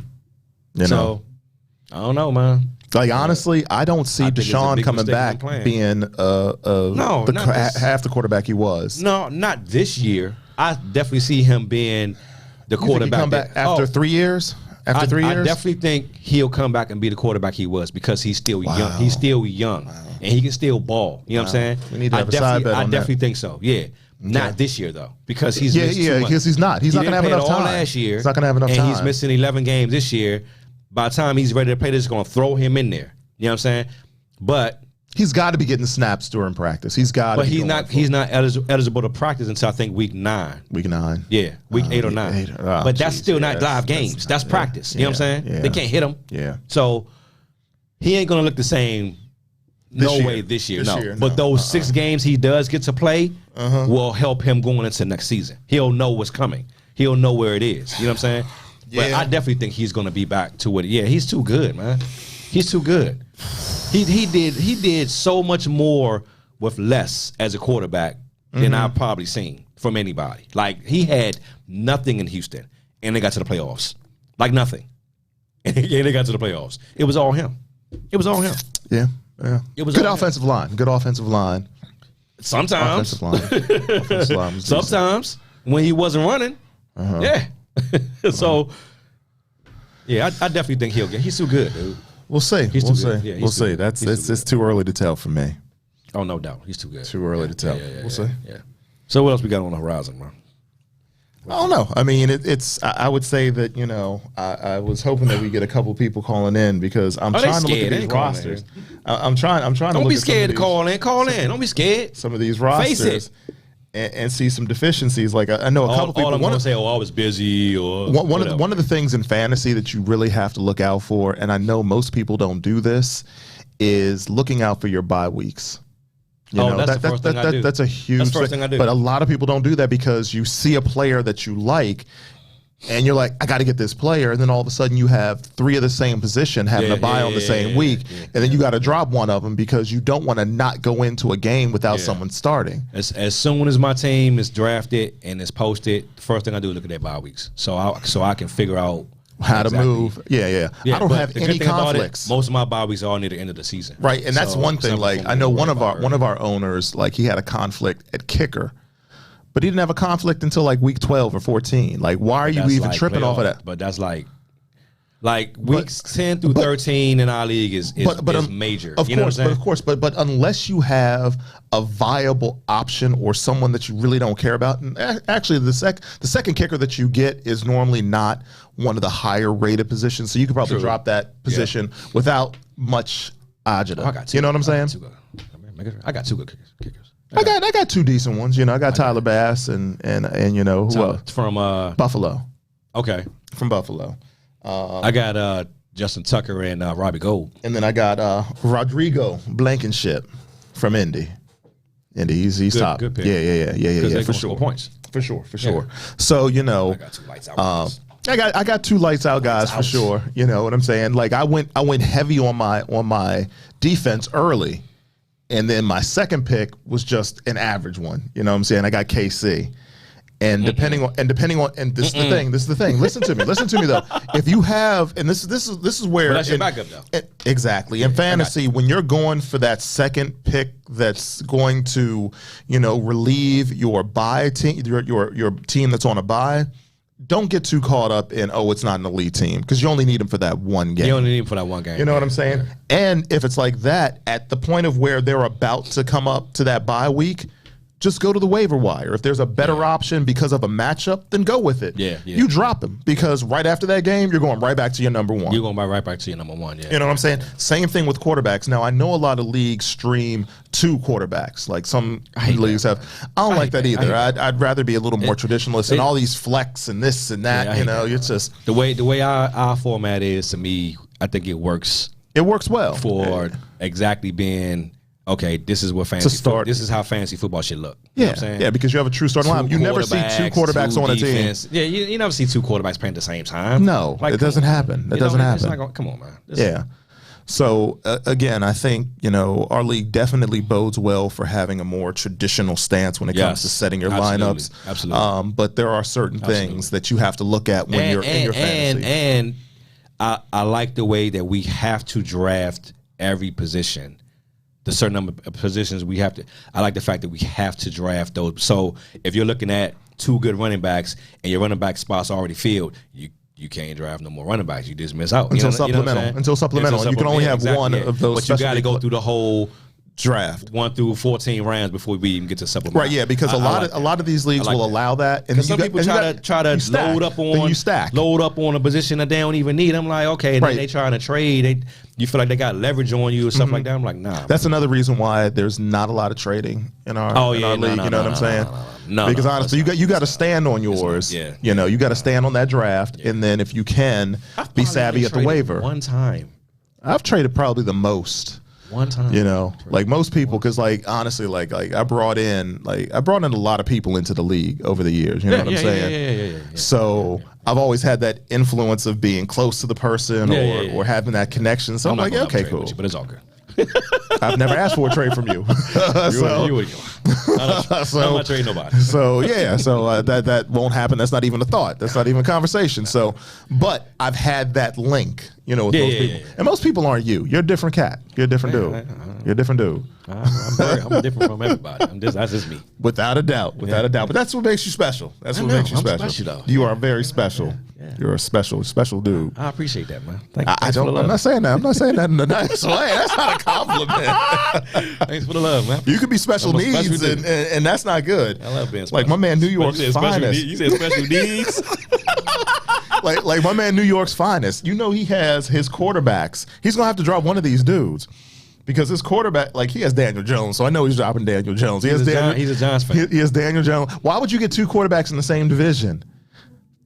C: know.
B: So I don't know, man.
C: Like honestly, I don't see
B: I think it's a
C: Deshaun
B: big
C: coming
B: mistake
C: back
B: in plan.
C: being
B: No, not this-
C: half the quarterback he was.
B: No, not this year. I definitely see him being the
C: You think he
B: quarterback.
C: come back after 3 years? After 3 years?
B: I definitely think he'll come back and be the quarterback he was because he's still young. He's still young, and he can still ball. You know what I'm saying?
C: We need to have a side bet
B: I
C: on that.
B: definitely think so. Yeah, Not this year though, because he's missed too much.
C: Because he's not going to have enough time
B: last year.
C: He's not going to have enough time,
B: and he's missing 11 games this year. By the time he's ready to play, they're just going to throw him in there. You know what I'm saying? But
C: he's got to be getting snaps during practice. He's got.
B: But he's not eligible to practice until I think week 9.
C: Week 9.
B: Yeah, week 8 or 9. But that's still not live games. That's practice. You know what I'm saying?
C: Yeah.
B: They can't hit him.
C: Yeah.
B: So he ain't going to look the same. This year. But those 6 games he does get to play will help him going into next season. He'll know what's coming. He'll know where it is. You know what I'm saying? Yeah. But I definitely think he's going to be back to what. Yeah, he's too good, man. He's too good. He did so much more with less as a quarterback than I've probably seen from anybody. Like, he had nothing in Houston, and they got to the playoffs. Like, nothing. And they got to the playoffs. It was all him. It was all him.
C: Yeah. Yeah.
B: It was
C: good offensive line. Good offensive line.
B: Sometimes.
C: Offensive line
B: Sometimes when he wasn't running. Yeah. So, yeah, I definitely think he'll get. He's too good, dude.
C: We'll see.
B: We'll see. Yeah,
C: we'll see. It's too early to tell for me.
B: Oh, no doubt. He's too good.
C: Too early to tell. We'll see.
B: Yeah. So what else we got on the horizon, bro?
C: I don't know. I mean, I would say that, I was hoping that we get a couple people calling in because I'm trying to look at these rosters. I'm trying to look at some of these.
B: Don't be scared to call in. Call in. Don't be scared.
C: Some of these rosters.
B: Face it.
C: And see some deficiencies. Like, I know a couple people
B: want to say, I was busy or
C: one of the things in fantasy that you really have to look out for, and I know most people don't do this, is looking out for your bye weeks.
B: That's the first thing I do.
C: That's a huge
B: That's the first thing I do.
C: But a lot of people don't do that because you see a player that you like, and you're like, I got to get this player, and then all of a sudden you have 3 of the same position having a bye on the same week, and then you got to drop one of them because you don't want to not go into a game without someone starting.
B: As soon as my team is drafted and is posted, the first thing I do is look at their bye weeks, so I can figure out
C: how to move. Yeah. I don't have any conflicts.
B: Most of my bye weeks are near the end of the season.
C: Right, and that's one thing. Like, I know one of our owners, like, he had a conflict at kicker. But he didn't have a conflict until like week 12 or 14. Like, why are you even tripping off of that?
B: But that's like weeks 10 through 13 in our league is major.
C: Of course, but unless you have a viable option or someone that you really don't care about, and actually the second kicker that you get is normally not one of the higher rated positions, so you could probably drop that position without much agita. You know what I'm saying?
B: I got 2 good kickers.
C: I got 2 decent ones. I got Tyler Bass and who else?
B: From
C: Buffalo.
B: Okay.
C: From Buffalo.
B: I got Justin Tucker and Robbie Gould.
C: And then I got Rodrigo Blankenship from Indy. He's top.
B: Good pick.
C: Yeah. For sure.
B: Points.
C: For sure. So,
B: I got 2 lights out guys.
C: I got 2 lights out guys for sure. You know what I'm saying? Like, I went heavy on my defense early. And then my second pick was just an average one. You know what I'm saying? I got KC. And depending on this is the thing. Listen to me though. If you have, and this is where,
B: but that's your backup though.
C: Exactly. In fantasy, when you're going for that second pick that's going to, relieve your bye team, your team that's on a bye, don't get too caught up in, it's not an elite team, because you only need them for that one game.
B: You only need them for that one game.
C: You know what I'm saying? Yeah. And if it's like that, at the point of where they're about to come up to that bye week, just go to the waiver wire. If there's a better option because of a matchup, then go with it.
B: Yeah.
C: You drop him, because right after that game, you're going right back to your number 1.
B: You're going right back to your number 1, yeah.
C: You know what I'm saying? Same thing with quarterbacks. Now, I know a lot of leagues stream 2 quarterbacks. Like, some leagues have. I don't like that either. I'd rather be a little more traditionalist, and all these flex and this and that. It's just
B: the way our format is, to me, I think it works.
C: It works well
B: for exactly being. Okay, this is what fantasy. This is how fantasy football should look. You know what I'm saying?
C: Yeah, because you have a true starting lineup. You never see 2 quarterbacks on a team.
B: Yeah, you never see 2 quarterbacks playing at the same time.
C: No, it doesn't happen. That doesn't happen.
B: Come on, man.
C: Yeah. So again, I think our league definitely bodes well for having a more traditional stance when it comes to setting your lineups.
B: Absolutely.
C: But there are certain things that you have to look at when you're in your fantasy.
B: And I like the way that we have to draft every position. The certain number of positions we have to. I like the fact that we have to draft those. So if you're looking at 2 good running backs and your running back spots already filled, you can't draft no more running backs. You just miss out
C: until supplemental. You can only have one of those.
B: But you got to go through the whole
C: draft
B: 1 through 14 rounds before we even get to supplemental.
C: Right, yeah, because a lot of these leagues will allow that, and
B: some people try to load up on a position that they don't even need. I'm like, okay, and then they trying to trade. You feel like they got leverage on you or something like that. I'm like, nah.
C: That's another reason why there's not a lot of trading in our league. You know what I'm saying? No, because honestly, you got to stand on yours. Yeah, you know, you got to stand on that draft, and then if you can, be savvy at the waiver.
B: One time,
C: I've traded probably the most.
B: One time,
C: you know, like most people, because like honestly, like I brought in a lot of people into the league over the years. You know what I'm saying? Yeah. So I've always had that influence of being close to the person or having that connection. So I'm like, okay, cool,
B: but it's all good.
C: I've never asked for a trade from you.
B: I'm not trading nobody.
C: So yeah, so that won't happen. That's not even a thought. That's not even a conversation. So, but I've had that link, you know, with most people. And most people aren't you. You're a different cat. You're a different dude. You're a different dude.
B: I'm different from everybody. That's just me.
C: Without a doubt. Without a doubt. But that's what makes you special. That's what makes you special.
B: Though.
C: You are very special. You're a special dude.
B: I appreciate that, man.
C: I'm not saying that. I'm not saying that in a nice way. That's not a compliment.
B: Thanks for the love, man.
C: You could be special needs, and that's not good.
B: I love being special.
C: Like my man, New York's finest.
B: You said special needs.
C: like my man, New York's finest. You know he has his quarterbacks. He's gonna have to drop one of these dudes. Because his quarterback, like he has Daniel Jones, so I know he's dropping Daniel Jones. He's
B: a Giants fan.
C: He has Daniel Jones. Why would you get two quarterbacks in the same division?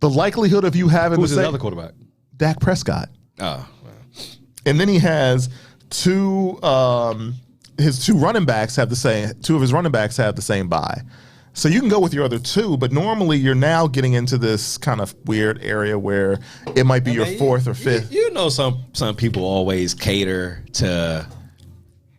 C: The likelihood of you having
B: who's his other quarterback?
C: Dak Prescott.
B: Oh,
C: and then he has two. His two running backs have the same. Two of his running backs have the same bye. So you can go with your other two, but normally you're now getting into this kind of weird area where it might be your fourth or fifth.
B: You know, some people always cater to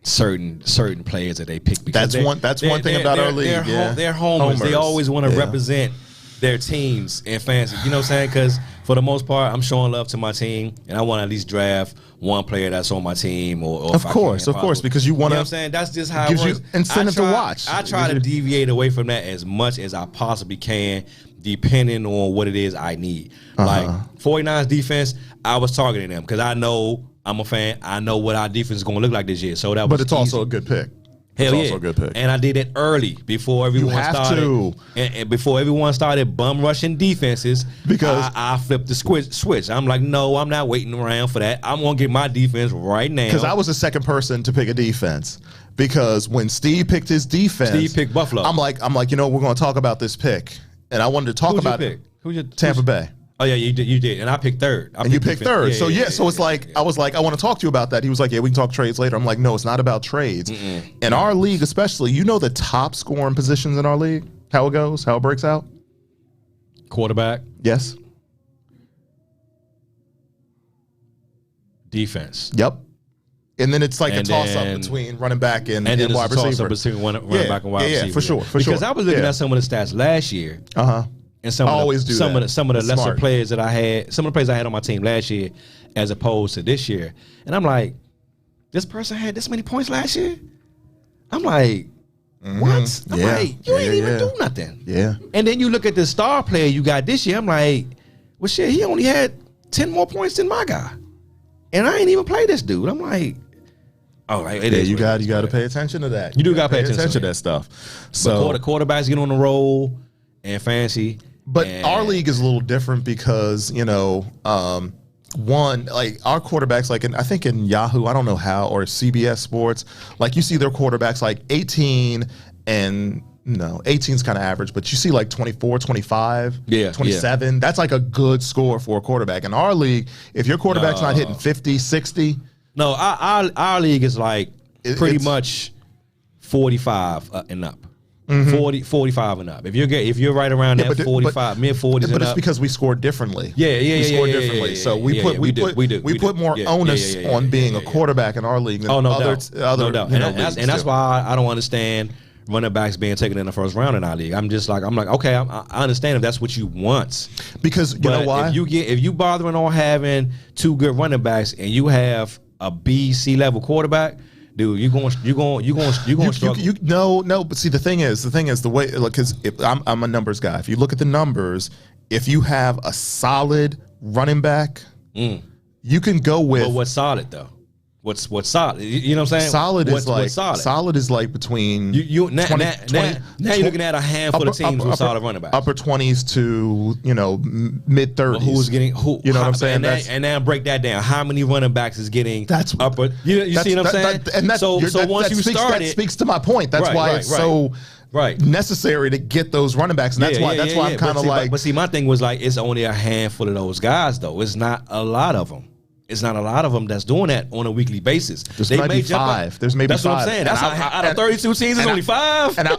B: certain players that they pick because
C: that's one thing about our league.
B: They're homers. They always want to represent their teams in fantasy. You know what I'm saying? Because for the most part, I'm showing love to my team, and I want to at least draft one player that's on my team. Or
C: of course, because you want to.
B: You know what I'm saying? That's just how
C: gives
B: it works.
C: You incentive to watch.
B: I try to deviate away from that as much as I possibly can, depending on what it is I need. Like 49ers defense, I was targeting them because I know I'm a fan. I know what our defense is going to look like this year. So that was
C: it's also a good pick.
B: Hell
C: it's also a good pick.
B: And I did it early before everyone started. And before everyone started bum rushing defenses, because I flipped the switch. I'm like, no, I'm not waiting around for that. I'm gonna get my defense right now.
C: Because I was the second person to pick a defense. Because when Steve picked his defense,
B: Steve picked Buffalo.
C: I'm like, you know, we're gonna talk about this pick, and I wanted to talk about it. Tampa Bay.
B: Oh yeah, you did, and I picked third.
C: And you picked third. So it's like I was like, I want to talk to you about that. He was like, yeah, we can talk trades later. I'm like, no, it's not about trades. In our league, especially, you know the top scoring positions in our league, how it goes, how it breaks out.
B: Quarterback.
C: Yes.
B: Defense.
C: Yep. And then it's like a toss-up between running back and wide receiver.
B: Between running back and wide receiver.
C: Yeah, for sure.
B: Because I was looking at some of the stats last year. And some of the lesser players that I had, some of the players I had on my team last year, as opposed to this year, and I'm like, this person had this many points last year. I'm like, what? I'm like, you ain't even do nothing.
C: Yeah.
B: And then you look at the star player you got this year. I'm like, well, shit, he only had 10 more points than my guy, and I ain't even play this dude. I'm like, all right,
C: you got to pay attention to that.
B: You do got to pay attention
C: to that stuff. So
B: the quarterbacks get on the roll and fancy.
C: But our league is a little different because, you know, one, like our quarterbacks, like I think in Yahoo, I don't know how, or CBS Sports, like you see their quarterbacks like 18 and no, 18 is kind of average, but you see like 24, 25, 27. Yeah. That's like a good score for a quarterback. In our league, if your quarterback's not hitting 50, 60.
B: No, our league is like pretty much 45 and up. 45 and up. If you're right around that 45, mid 40s and up.
C: But it's because we score differently.
B: We
C: score differently. So we put more onus on being a quarterback in our league than
B: no doubt. And that's why I don't understand running backs being taken in the first round in our league. I'm like, okay, I understand if that's what you want.
C: Because you know why?
B: If you bothering on having two good running backs and you have a B, C level quarterback, dude, you're going to struggle.
C: No. But see, the thing is the way, because I'm a numbers guy. If you look at the numbers, if you have a solid running back, you can go with.
B: But what's solid though? what's solid. You know what I'm saying?
C: Solid
B: what's,
C: is like
B: what's solid.
C: Solid is like between
B: now you're looking at a handful of teams with solid running backs.
C: Upper 20s to mid 30s.
B: Well, who's getting who?
C: You know what I'm saying?
B: And now break that down. How many running backs is getting upper? You see what I'm saying?
C: That speaks to my point. That's why it's so necessary to get those running backs, and that's why I'm kind of like.
B: But see, my thing was like it's only a handful of those guys though. It's not a lot of them. It's not a lot of them that's doing that on a weekly basis.
C: There's maybe five. There's maybe
B: that's
C: five.
B: What I'm saying. That's out of 32 teams, there's only 5.
C: And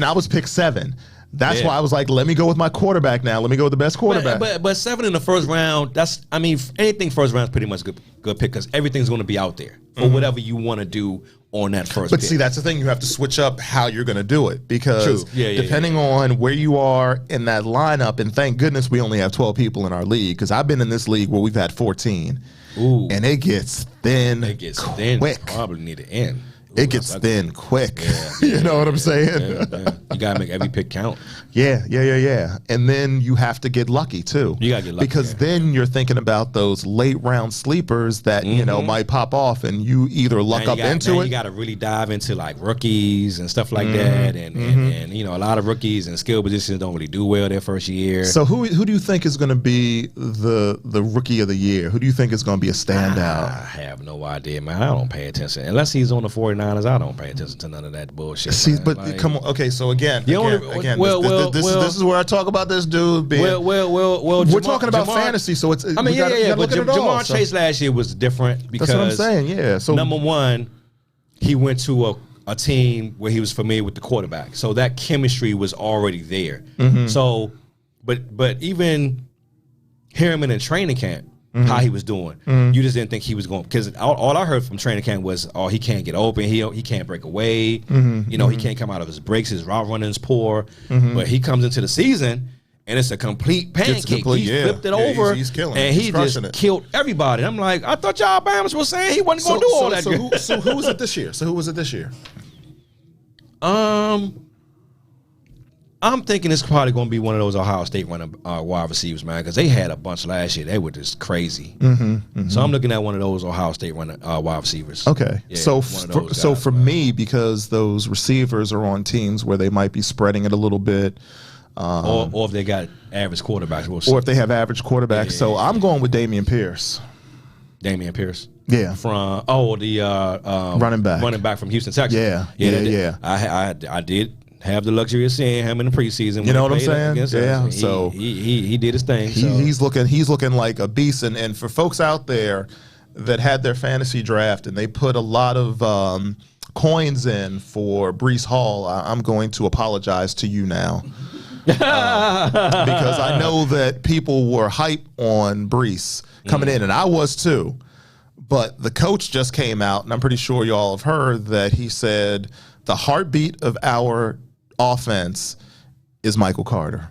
C: I was picked 7. That's why I was like, let me go with my quarterback now. Let me go with the best quarterback.
B: But 7 in the first round. Anything first round is pretty much good pick because everything's going to be out there for whatever you want to do on that first.
C: But
B: pick.
C: see, that's the thing. You have to switch up how you're going to do it because depending on where you are in that lineup, and thank goodness we only have 12 people in our league because I've been in this league where we've had 14. Ooh. And it gets thin. It gets
B: thin.
C: Quick.
B: Probably need to end.
C: It gets thin quick. You know what I'm saying?
B: You gotta make every pick count.
C: Yeah. And then you have to get lucky too.
B: You gotta get lucky
C: because then you're thinking about those late round sleepers that might pop off, and you either luck up into it.
B: You gotta really dive into like rookies and stuff like that, and a lot of rookies and skill positions don't really do well their first year.
C: So who do you think is going to be the rookie of the year? Who do you think is going to be a standout?
B: I have no idea, man. I don't pay attention unless he's on the 49ers. I don't pay attention to none of that bullshit.
C: See, man. But come on, okay. So again, this is where I talk about this dude being. We're talking about fantasy, so it's.
B: But Jamar Chase last year was different because
C: that's what I'm saying. Yeah. So
B: number one, he went to a team where he was familiar with the quarterback, so that chemistry was already there. So, but even hearing him in training camp. How he was doing. You just didn't think he was going because all I heard from training camp was, he can't get open, he can't break away, he can't come out of his breaks, his route running's poor. But he comes into the season and it's a complete pancake. He flipped it over,
C: he's killing
B: and he just killed everybody. I'm like, I thought y'all Bama's was saying he wasn't going to do all that.
C: So who was it this year?
B: I'm thinking it's probably going to be one of those Ohio State running wide receivers, man, because they had a bunch last year. They were just crazy. So I'm looking at one of those Ohio State running wide receivers.
C: Okay. Yeah, for me, because those receivers are on teams where they might be spreading it a little bit.
B: Or if they got average quarterbacks. We'll see.
C: Or if they have average quarterbacks. I'm going with Dameon Pierce.
B: Dameon Pierce.
C: Yeah.
B: From the running back from Houston, Texas.
C: Yeah.
B: I did have the luxury of seeing him in the preseason.
C: You know what I'm saying?
B: Yeah. So he did his thing.
C: He's looking like a beast. And for folks out there that had their fantasy draft and they put a lot of coins in for Breece Hall, I'm going to apologize to you now. Because I know that people were hype on Breece coming in, and I was too. But the coach just came out, and I'm pretty sure y'all have heard that he said the heartbeat of our offense is Michael Carter.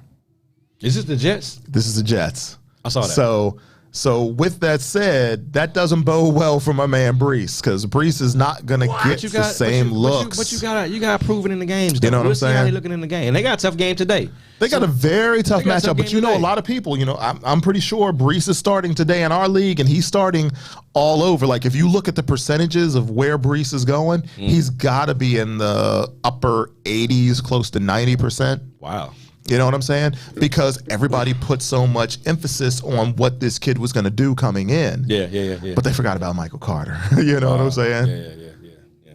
B: Is this the Jets?
C: This is the Jets.
B: I saw that.
C: So with that said, that doesn't bode well for my man Breece, because Breece is not gonna get the same looks.
B: But you got to prove it in the games.
C: You know what I'm saying?
B: See how they looking in the game. And they got a tough game today.
C: They got a very tough matchup. But a lot of people, I'm pretty sure Breece is starting today in our league, and he's starting all over. Like if you look at the percentages of where Breece is going, he's got to be in the upper 80s, close to 90%.
B: Wow.
C: You know what I'm saying? Because everybody put so much emphasis on what this kid was going to do coming in.
B: Yeah.
C: But they forgot about Michael Carter. You know what I'm saying?
B: Yeah.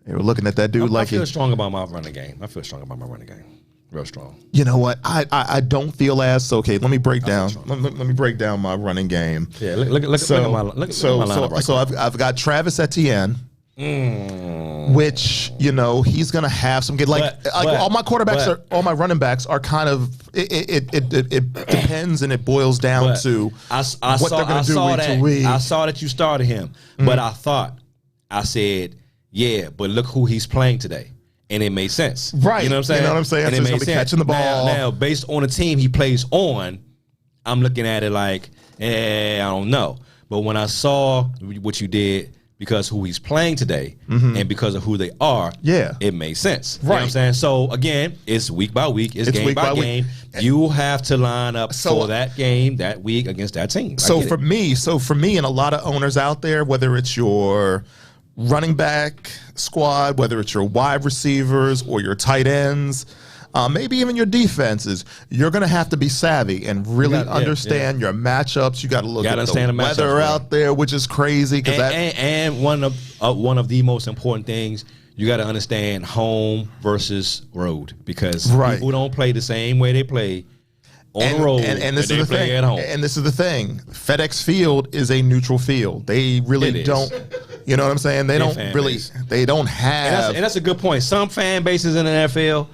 C: They were looking at that dude
B: I feel strong about my running game. Real strong.
C: You know what? I don't feel as okay. Let me break down. Let me break down my running game.
B: Yeah. Look at my lineup right
C: so I've got Travis Etienne. Which he's gonna have some good all my quarterbacks all my running backs are kind of it depends and it boils down to what they're gonna do week to week.
B: I saw that you started him, but I said but look who he's playing today. And it made sense.
C: Right.
B: You know what I'm saying?
C: And
B: it made sense.
C: Catching the ball.
B: Now, based on the team he plays on, I'm looking at it like, I don't know. But when I saw what you did, because who he's playing today and because of who they are, it makes sense. You know what I'm saying? So again, it's week by week, it's game by game. You have to line up for that game that week against that team.
C: So for me and a lot of owners out there, whether it's your running back squad, whether it's your wide receivers or your tight ends, maybe even your defenses, you're going to have to be savvy and really understand your matchups. You got to look at the weather out there, which is crazy.
B: And one of the most important things, you got to understand home versus road, because people don't play the same way they play on the road
C: and this is the thing.
B: At home.
C: And this is the thing. FedEx Field is a neutral field. They really don't. You know what I'm saying? They don't really. They don't have.
B: And that's a good point. Some fan bases in the NFL,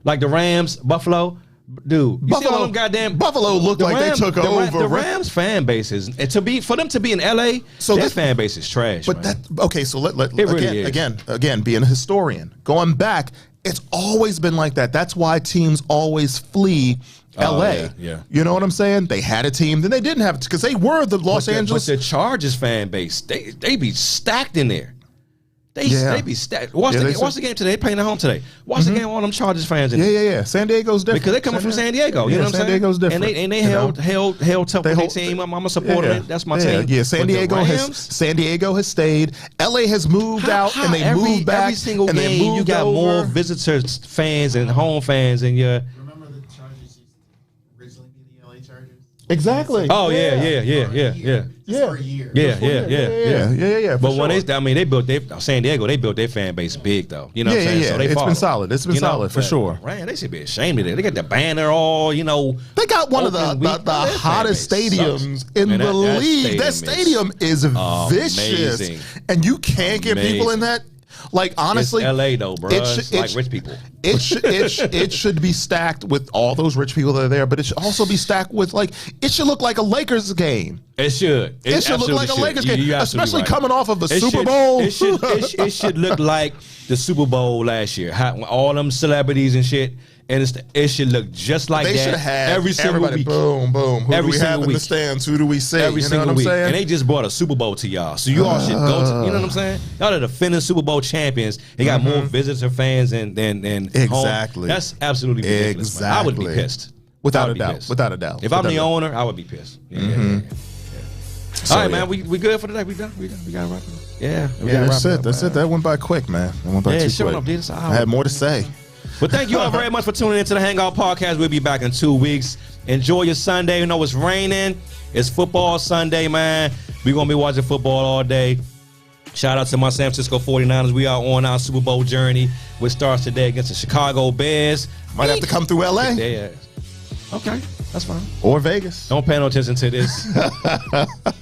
B: like the Rams, Buffalo, dude. You see all them goddamn
C: Buffalo looked like they took over.
B: The Rams fan bases, and for them to be in LA, so their fan base is trash.
C: But
B: man.
C: So again, being a historian, going back, it's always been like that. That's why teams always flee LA. You know what I'm saying? They had a team, then they didn't have it because they were the Los Angeles.
B: But the Chargers fan base, they be stacked in there. They be stacked. Watch the game today. They playing at home today. Watch the game. All them Chargers fans in there.
C: Yeah. San Diego's different
B: because they coming from San Diego. You know what I'm saying?
C: San Diego's different.
B: And they held tough with their team. I'm a supporter. That's my team.
C: Yeah. San Diego has stayed. LA has moved out and they moved back.
B: Every single game, you got more visitors, fans, and home fans, and
G: Remember the Chargers used to originally be the LA Chargers?
C: Exactly.
B: Oh yeah.
G: For a year.
C: Yeah.
B: But when they built San Diego, they built their fan base big though. You know what I'm saying? So
C: it's been solid. It's been solid for sure.
B: Man, they should be ashamed of it. They got the banner all,
C: They got one of the hottest stadiums in the league. That stadium is vicious,
B: amazing.
C: And you can't get people in that. Like honestly,
B: it's LA though, bro. It's like rich people.
C: It should be stacked with all those rich people that are there, but it should also be stacked with it should look like a Lakers game.
B: It should.
C: It should look like a Lakers game, especially coming off of the Super Bowl.
B: It should look like the Super Bowl last year. All them celebrities and shit. And it should look just like
C: that. They should have
B: every single week.
C: Boom. Who do we have in the stands? Who do we see?
B: Every single week. And they just brought a Super Bowl to y'all. So you all should go to, you know what I'm saying? Y'all are the defending Super Bowl champions. They got more visitor fans than
C: exactly.
B: Home. That's absolutely ridiculous.
C: Exactly.
B: I would be pissed.
C: Without a doubt.
B: If I'm the owner, I would be pissed. Yeah. All right, man. We good for today? We done? We got to wrap it up. Yeah.
C: That's it. That went by quick, man. That went by too quick. I had more to say.
B: But thank you all very much for tuning into the Hangout Podcast. We'll be back in 2 weeks. Enjoy your Sunday. You know it's raining. It's football Sunday, man. We're going to be watching football all day. Shout out to my San Francisco 49ers. We are on our Super Bowl journey, which starts today against the Chicago Bears.
C: Might have to come through L.A.
B: Yeah. Okay, that's fine.
C: Or Vegas.
B: Don't pay no attention to this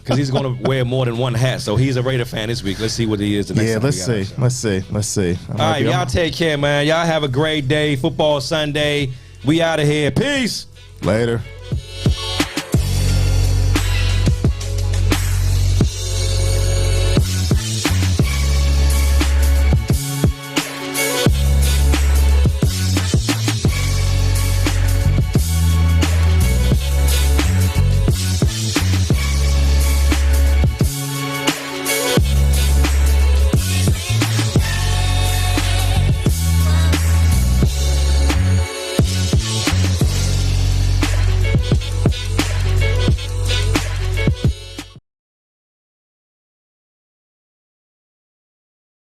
B: because he's going to wear more than one hat. So he's a Raider fan this week. Let's see what he is the next time.
C: Let's see.
B: All right, y'all take care, man. Y'all have a great day. Football Sunday. We out of here. Peace.
C: Later.